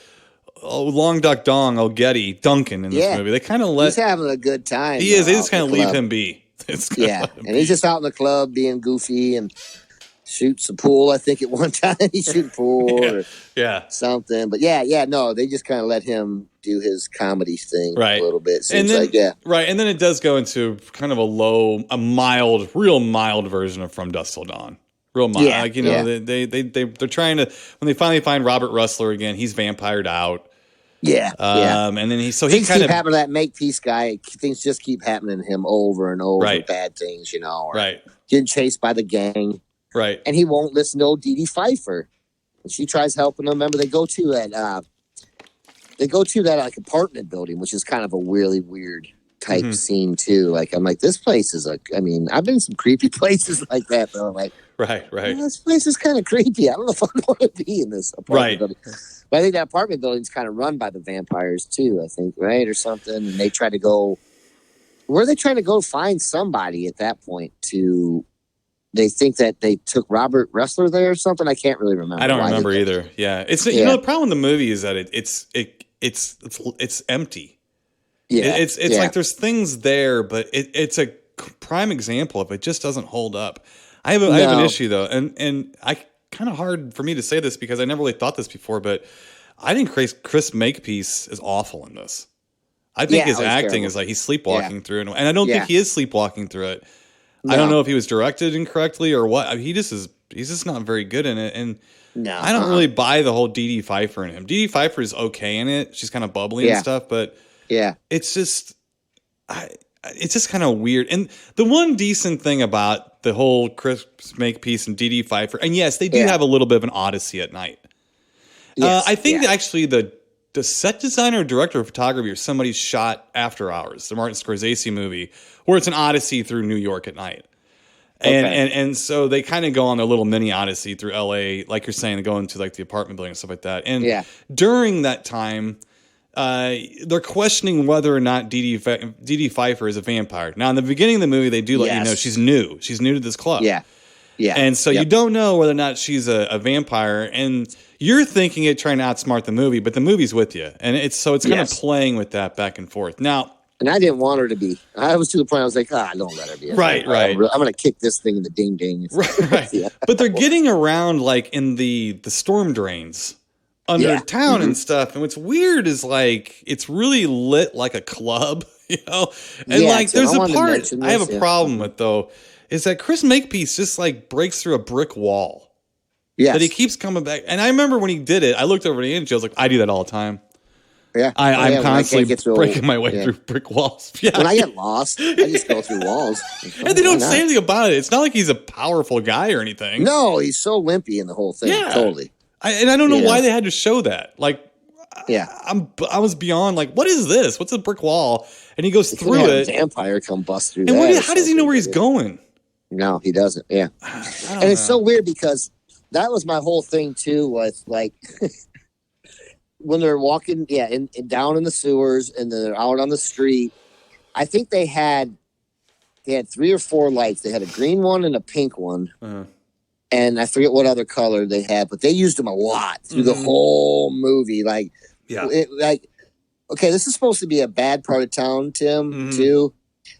Long Duck Dong, Duncan in this movie. They kind of he's having a good time. He is. They just kind of leave him be. He's just out in the club being goofy and shoots a pool. I think at one time he shoots pool or something. But no, they just kind of let him do his comedy thing a little bit. Seems right. And then it does go into kind of real mild version of From Dusk Till Dawn. Real mild. They're trying to, when they finally find Robert Russler again, he's vampired out. And then he kind of happening to that Makepeace guy. Things just keep happening to him over and over. Bad things, you know. Getting chased by the gang. Right. And he won't listen to old Dee Dee Pfeiffer. And she tries helping him. Remember, they go to that like apartment building, which is kind of a really weird type scene too. Like I'm like, this place is I've been in some creepy places like that though. I'm like, right. This place is kind of creepy. I don't know if I want to be in this apartment building. But I think that apartment building's kind of run by the vampires too, I think, right? Or something. And they try to go, where are they trying to go find somebody at that point to they think that they took Robert Ressler there or something. I can't really remember. I don't remember either. Yeah, it's you know the problem with the movie is that it's empty. Yeah, it's like there's things there, but it's a prime example of it just doesn't hold up. I have an issue though, and I kind of hard for me to say this because I never really thought this before, but I think Chris Makepeace is awful in this. I think his acting terrible. Is like he's sleepwalking through it, and I don't think he is sleepwalking through it. No. I don't know if he was directed incorrectly or what. I mean, he's just not very good in it, and I don't really buy the whole Dee Pfeiffer in him. Dee Pfeiffer is okay in it; she's kind of bubbly and stuff, but it's just kind of weird. And the one decent thing about the whole Chris Makepeace and Dee Pfeiffer, and yes, they do have a little bit of an odyssey at night. Yes, I think actually the set designer or director of photography or somebody shot After Hours, the Martin Scorsese movie, where it's an odyssey through New York at night. And so they kind of go on a little mini odyssey through LA, like you're saying, they go into like the apartment building and stuff like that. And during that time, they're questioning whether or not Dee Pfeiffer is a vampire. Now, in the beginning of the movie, they do let you know she's new. She's new to this club. Yeah. And so you don't know whether or not she's a vampire, and you're thinking it trying to outsmart the movie, but the movie's with you, and it's kind of playing with that back and forth. Now, and I didn't want her to be. I was to the point I was like, don't let her be. Right. I'm going to kick this thing in the ding ding. Right. But they're getting around like in the storm drains under town and stuff, and what's weird is like it's really lit like a club, and like there's a part I have a problem with though. Is that Chris Makepeace just like breaks through a brick wall? Yeah. That he keeps coming back. And I remember when he did it, I looked over to Angie. I was like, I do that all the time. Yeah. I'm constantly breaking my way through brick walls. Yeah. When I get lost, I just go through walls. And they don't say anything about it. It's not like he's a powerful guy or anything. No, he's so wimpy in the whole thing. Yeah. Totally. I don't know why they had to show that. Like, I was beyond like, what is this? What's a brick wall? And he goes through it. A vampire come bust through and that. How does he know where he's going? No, he doesn't. Yeah. And it's so weird because that was my whole thing too, was like when they're walking, down in the sewers and then they're out on the street. I think they had 3 or 4 lights. They had a green one and a pink one. And I forget what other color they had, but they used them a lot through the whole movie. Like, okay, this is supposed to be a bad part of town, Tim, too.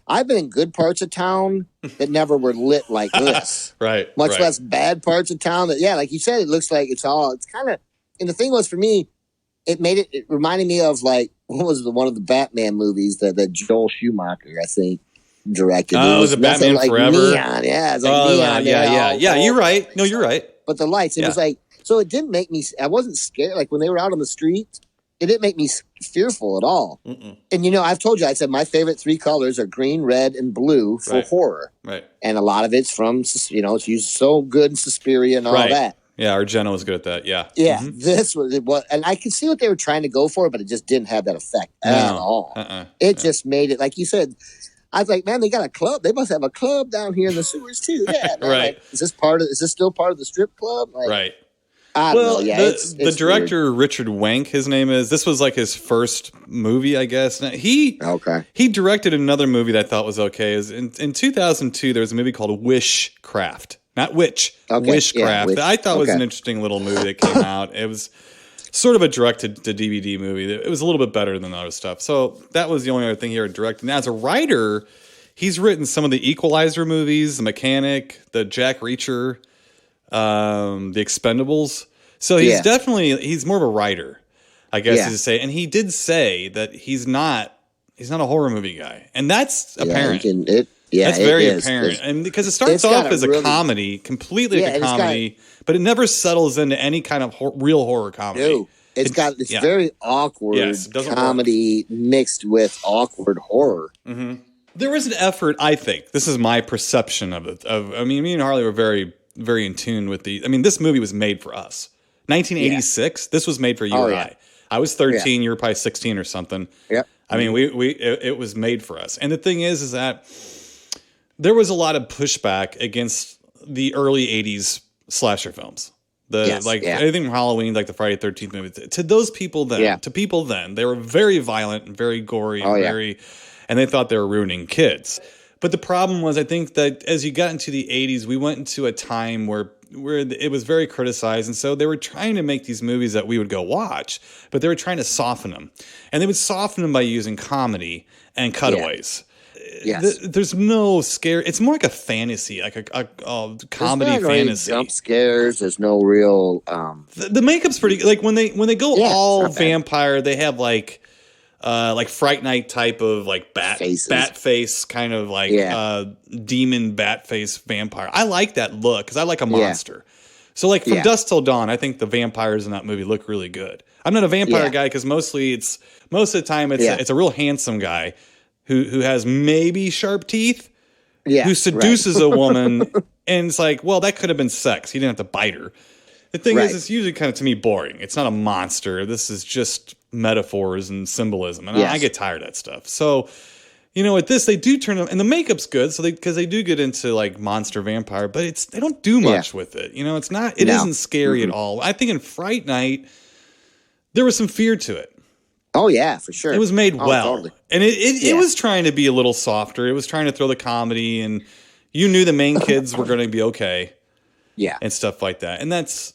I've been in good parts of town that never were lit like this. Much less bad parts of town that, like you said, it looks like it's kind of, and the thing was for me, it reminded me of like, what was one of the Batman movies that Joel Schumacher, I think, directed. Oh, it was a Batman like Forever? Neon. Yeah, it's like neon. Yeah, you're right. No, you're right. But the lights, it was like, so it didn't make me, I wasn't scared. Like when they were out on the street, it didn't make me fearful at all. And, I've told you, I said my favorite 3 colors are green, red, and blue for horror. Right. And a lot of it's from, it's used so good in Suspiria and all that. Yeah, Argento was good at that. Yeah. Yeah. This was, and I could see what they were trying to go for, but it just didn't have that effect at all. It just made it, like you said, I was like, man, they got a club. They must have a club down here in the sewers too. Yeah. Right. Like, is this still part of the strip club? Like, right. I don't know. Yeah, the director, weird. Richard Wenk, his name is. This was like his first movie, I guess. Now, he directed another movie that I thought was okay. In 2002, there was a movie called Wishcraft. Not Witch. Wishcraft. That I thought was an interesting little movie that came out. It was sort of a direct-to-DVD movie. It was a little bit better than the other stuff. So that was the only other thing he ever directed. Now, as a writer, he's written some of the Equalizer movies, The Mechanic, the Jack Reacher, The Expendables. So he's more of a writer, I guess you say. And he did say that he's not a horror movie guy, and that's apparent. That's very apparent, and because it starts off as a comedy, completely like a comedy, but it never settles into any kind of real horror comedy. No, it's very awkward comedy mixed with awkward horror. There was an effort, I think. This is my perception of it. Me and Harley were very, very in tune with this movie was made for us. 1986. This was made for you and I. I was 13. You were probably 16 or something. Yep. It was made for us. And the thing is that there was a lot of pushback against the early 80s slasher films. Anything from Halloween, like the Friday the 13th movies. To those people then, they were very violent and very gory and and they thought they were ruining kids. But the problem was, I think that as you got into the 80s, we went into a time where it was very criticized. And so they were trying to make these movies that we would go watch, but they were trying to soften them. And they would soften them by using comedy and cutaways. Yes. There's no scare. It's more like a fantasy, like a comedy fantasy. Jump scares. There's no real. The makeup's pretty. Like when they go all vampire, they have like Fright Night type of like bat face kind of like demon bat face vampire. I like that look because I like a monster. So like from Dusk Till Dawn, I think the vampires in that movie look really good. I'm not a vampire guy because most of the time it's a real handsome guy who has maybe sharp teeth, who seduces a woman, and it's like, well, that could have been sex. He didn't have to bite her. The thing is, it's usually kind of, to me, boring. It's not a monster. This is just metaphors and symbolism, and I get tired of that stuff. So, with this, they do turn them, and the makeup's good, so because they do get into like monster vampire, but they don't do much with it. It's not. It isn't scary at all. I think in Fright Night, there was some fear to it. Oh yeah, for sure. It was made well, totally. And it was trying to be a little softer. It was trying to throw the comedy, and you knew the main kids were going to be okay, and stuff like that. And that's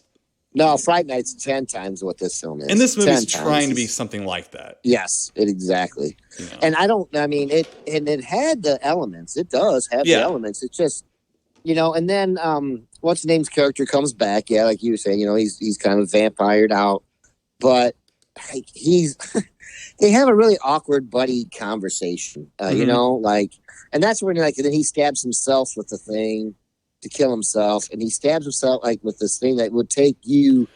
Fright Night's 10 times what this film is. And this movie's trying to be something like that. Yes, exactly. And it had the elements. It does have the elements. It's just, and then what's his name's character comes back. Yeah, like you were saying, he's kind of vampired out, but they have a really awkward buddy conversation, and that's when then he stabs himself with the thing to kill himself, and he stabs himself with this thing that would take you.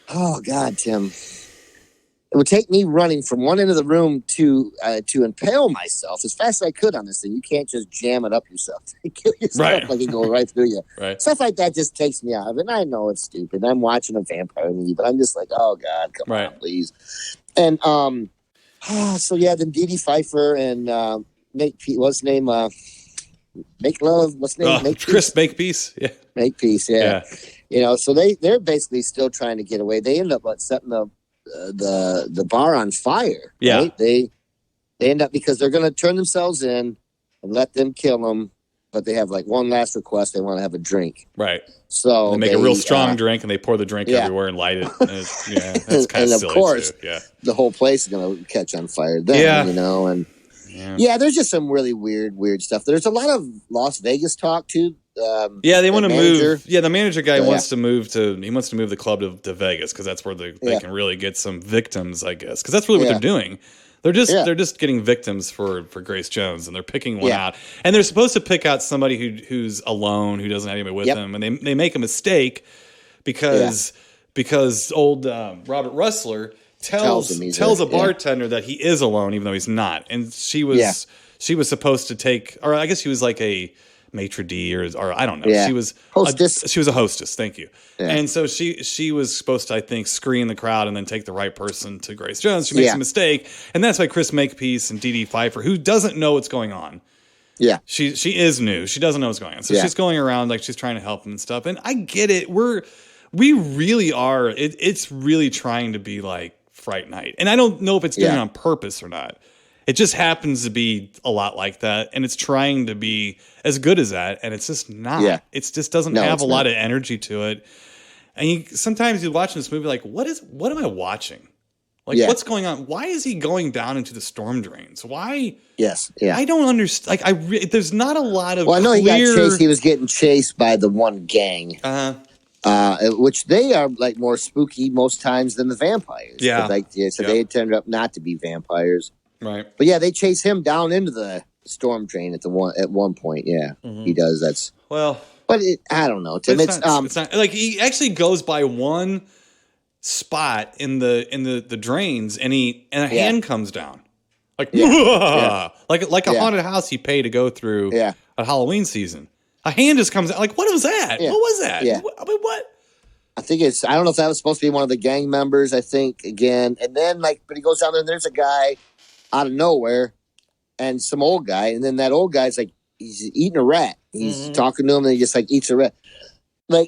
Oh God, Tim! It would take me running from one end of the room to impale myself as fast as I could on this thing. You can't just jam it up yourself. Kill yourself like it goes right through you. Right. Stuff like that just takes me out of it. And I know it's stupid. I'm watching a vampire movie, but I'm just like, oh God, come on, please. And then Dee Dee Pfeiffer and what's his name? Make Love. What's his name? Chris Makepeace. Yeah. Makepeace. Yeah. So they're basically still trying to get away. They end up setting the bar on fire. Yeah. Right? They end up, because they're going to turn themselves in and let them kill them, but they have one last request. They want to have a drink. Right. So they make a real strong drink, and they pour the drink everywhere and light it. That's kind of silly. Of course, too. the whole place is going to catch on fire then, and there's just some really weird stuff. There's a lot of Las Vegas talk too. They want to move. Yeah, the manager guy wants to move the club to Vegas because that's where they can really get some victims, I guess. Because that's really what they're doing. They're just getting victims for Grace Jones, and they're picking one out. And they're supposed to pick out somebody who's alone, who doesn't have anybody with them, and they make a mistake because old Robert Russler tells a bartender that he is alone, even though he's not. And she was supposed to take, or I guess she was like a maitre d' or I don't know. Yeah. She was hostess. She was a hostess. Thank you. Yeah. And so she was supposed to, I think, screen the crowd and then take the right person to Grace Jones. She makes a mistake, and that's why Chris Makepeace and Dee Dee Pfeiffer, who doesn't know what's going on. Yeah, she is new. She doesn't know what's going on, so she's going around like she's trying to help them and stuff. And I get it. We really are. It's really trying to be like Fright Night, and I don't know if it's doing it on purpose or not. It just happens to be a lot like that, and it's trying to be as good as that, and it's just not. Yeah. It just doesn't have a lot of energy to it. And sometimes you're watching this movie like, what am I watching? What's going on? Why is he going down into the storm drains? Why? Yes. Yeah. I don't understand. There's not a lot of. Well, I know he got chased. He was getting chased by the one gang. Which they are more spooky most times than the vampires. Yeah. They turned up not to be vampires. Right. But they chase him down into the storm drain at one point. Yeah, he does. That's but I don't know, Tim. It's not like he actually goes by one spot in the drains, and a hand comes down, like a haunted house you pay to go through at Halloween season. A hand just comes out. Like, what was that? Yeah. What was that? Yeah. What? I think I don't know if that was supposed to be one of the gang members. I think again, and then but he goes down there and there's a guy out of nowhere, and some old guy, and then that old guy's he's eating a rat. He's talking to him, and he just eats a rat. I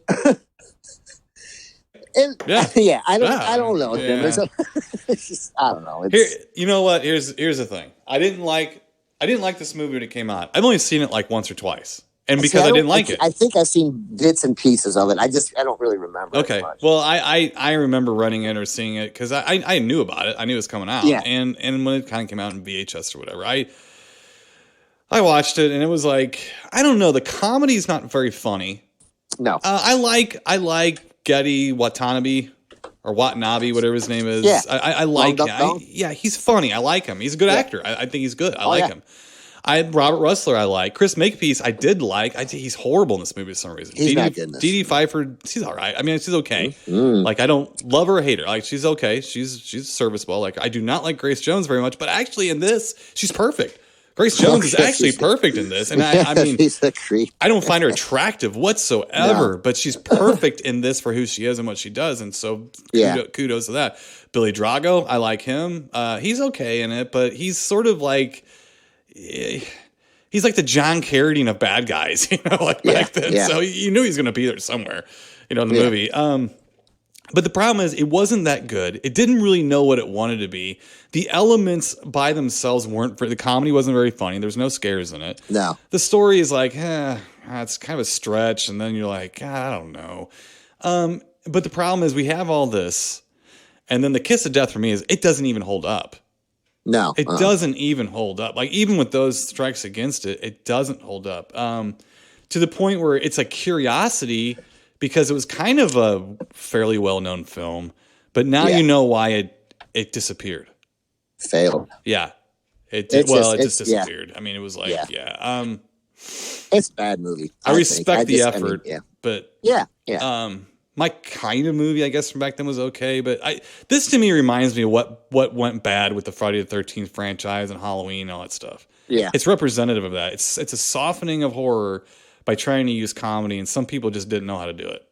don't know. Yeah. It's just, I don't know. Here, you know what? Here's the thing. I didn't like I didn't like this movie when it came out. I've only seen it like once or twice. And because I didn't like it. I think I've seen bits and pieces of it. I don't really remember. Okay. Well, I remember running it or seeing it because I knew about it. I knew it was coming out. Yeah. And when it kind of came out in VHS or whatever, I watched it and it was like, I don't know. The comedy's not very funny. No. I like Getty Watanabe or Watanabe, whatever his name is. Yeah. I like him. Yeah, he's funny. I like him. He's a good actor. I think he's good. I like him. Robert Russler, I like. Chris Makepeace, I did like. He's horrible in this movie for some reason. He's not good in this. Dee Pfeiffer, she's all right. I mean, she's okay. Like, I don't love her or hate her. Like, she's okay. She's serviceable. Like, I do not like Grace Jones very much, but actually in this, she's perfect. Grace Jones is actually perfect in this. And I mean, she's a creep. I don't find her attractive whatsoever, but she's perfect in this for who she is and what she does. And so kudos to that. Billy Drago, I like him. He's okay in it, but he's sort of like, he's like the John Carradine of bad guys, like back then. Yeah. So you knew he's going to be there somewhere, in the movie. But the problem is it wasn't that good. It didn't really know what it wanted to be. The elements by themselves weren't, the comedy wasn't very funny. There's no scares in it. No. The story is like, it's kind of a stretch. And then you're like, I don't know. But the problem is we have all this. And then the kiss of death for me is it doesn't even hold up. No. It doesn't even hold up. Like, even with those strikes against it, it doesn't hold up. To the point where it's a curiosity because it was kind of a fairly well-known film, but now you know why it disappeared. Failed. Yeah. It just disappeared. I mean, it was like, it's a bad movie. I respect the effort, but yeah. My kind of movie, I guess, from back then was okay, but this to me reminds me of what went bad with the Friday the 13th franchise and Halloween and all that stuff. Yeah. It's representative of that. It's a softening of horror by trying to use comedy, and some people just didn't know how to do it.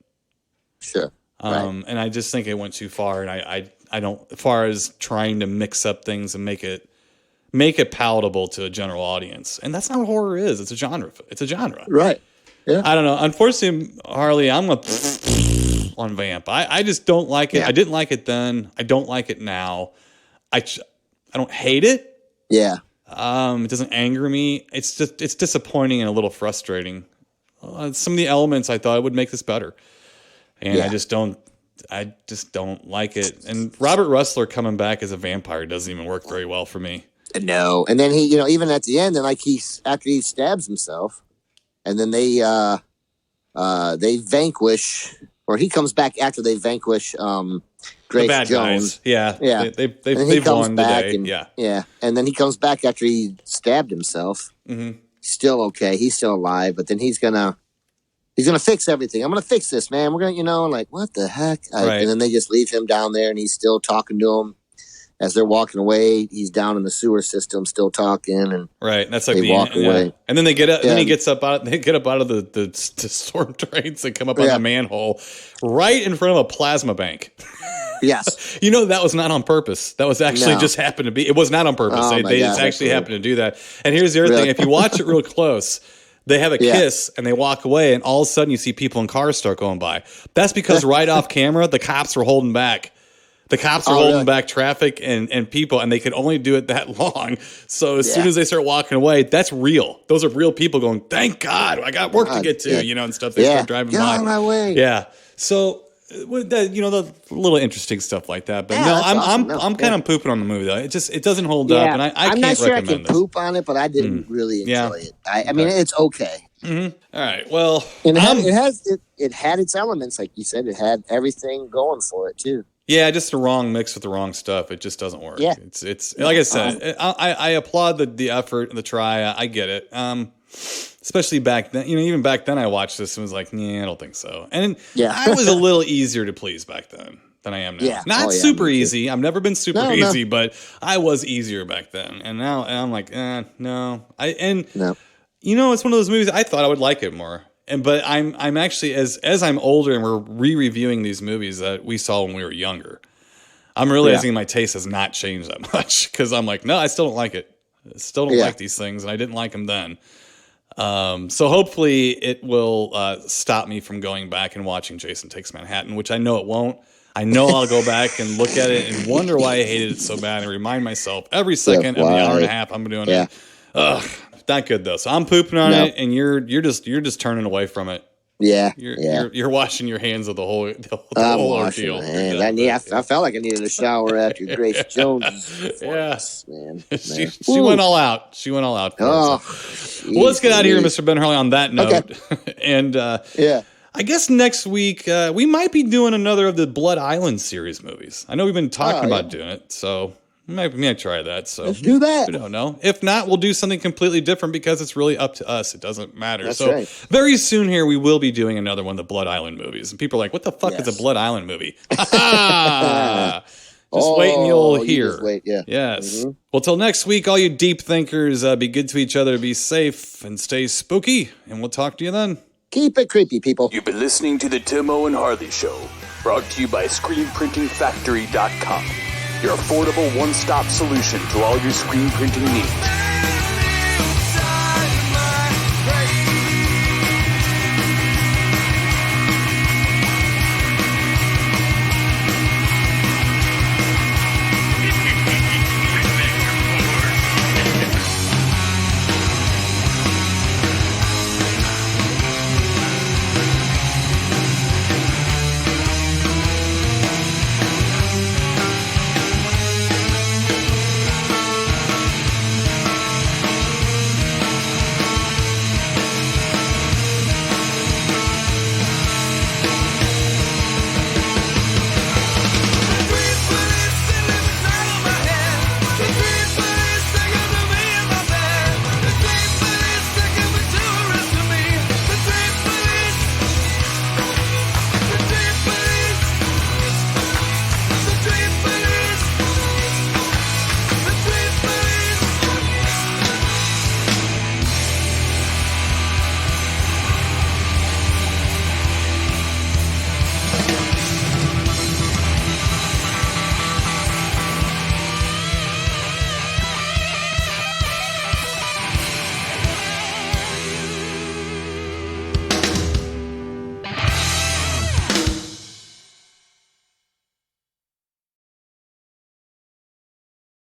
Sure. And I just think it went too far, and I don't, as far as trying to mix up things and make it palatable to a general audience. And that's not what horror is. It's a genre. Right. Yeah. I don't know. Unfortunately, Harley, I'm on Vamp. I just don't like it. Yeah. I didn't like it then. I don't like it now. I don't hate it. Yeah. It doesn't anger me. It's disappointing and a little frustrating. Some of the elements I thought would make this better, and I just don't like it. And Robert Russler coming back as a vampire doesn't even work very well for me. No. And then he, even at the end, and like after he stabs himself, and then they vanquish, or he comes back after they vanquish Grace the bad Jones. Guys. Yeah. They've won today. Yeah. And then he comes back after he stabbed himself. Mm-hmm. Still okay. He's still alive, but then he's gonna fix everything. I'm gonna fix this, man. We're gonna, like, what the heck? Right. And then they just leave him down there, and he's still talking to him as they're walking away. He's down in the sewer system, still talking, and right. That's like they walk away. And then they get up. Then he gets up out. They get up out of the storm drains. They come up on the manhole, right in front of a plasma bank. Yes. That was not on purpose. That was actually just happened to be. It was not on purpose. They just actually happened to do that. And here's the other thing. If you watch it real close, they have a kiss and they walk away, and all of a sudden you see people in cars start going by. That's because right off camera, the cops were holding back. The cops are holding back traffic and people, and they could only do it that long. So as soon as they start walking away, that's real. Those are real people going, thank God, I got work to get to, and stuff. They start driving by. Get out of my way. Yeah. So with that, the little interesting stuff like that. But I'm kind of pooping on the movie though. It doesn't hold up, and I I'm can't not sure recommend I can poop on it, but I didn't really enjoy it. I mean, it's okay. Mm-hmm. All right. Well, and it had its elements, like you said. It had everything going for it too. Yeah, just the wrong mix with the wrong stuff. It just doesn't work. Yeah. It's like I said, I applaud the effort and the try. I get it. Especially back then, even back then I watched this and was like, I don't think so. And I was a little easier to please back then than I am now. Yeah. Not super easy. I've never been super easy, but I was easier back then. And now I'm like, no. It's one of those movies I thought I would like it more. But I'm actually as I'm older and we're re-reviewing these movies that we saw when we were younger, I'm realizing my taste has not changed that much because I'm like, no, I still don't like it. I still don't like these things, and I didn't like them then. So hopefully it will stop me from going back and watching Jason Takes Manhattan, which I know it won't. I know I'll go back and look at it and wonder why I hated it so bad and remind myself every second of the hour and a half I'm doing it Ugh, not good though. So I'm pooping on it, and you're just turning away from it. Yeah, You're washing your hands of the whole washing ordeal. I felt like I needed a shower after Grace Jones' performance, man. She went all out. She went all out. Well, let's get out of here, Mr. Ben Harley, on that note. Okay. And I guess next week we might be doing another of the Blood Island series movies. I know we've been talking about doing it, so we might try that. So let's do that. We don't know. If not, we'll do something completely different because it's really up to us. It doesn't matter. That's so right. very soon here, we will be doing another one of the Blood Island movies. And people are like, what the fuck is a Blood Island movie? Just wait and you'll hear. Just wait, yeah. Yes. Mm-hmm. Well, till next week, all you deep thinkers, be good to each other, be safe, and stay spooky. And we'll talk to you then. Keep it creepy, people. You've been listening to the Timo and Harley Show, brought to you by ScreenPrintingFactory.com. Your affordable one-stop solution to all your screen printing needs.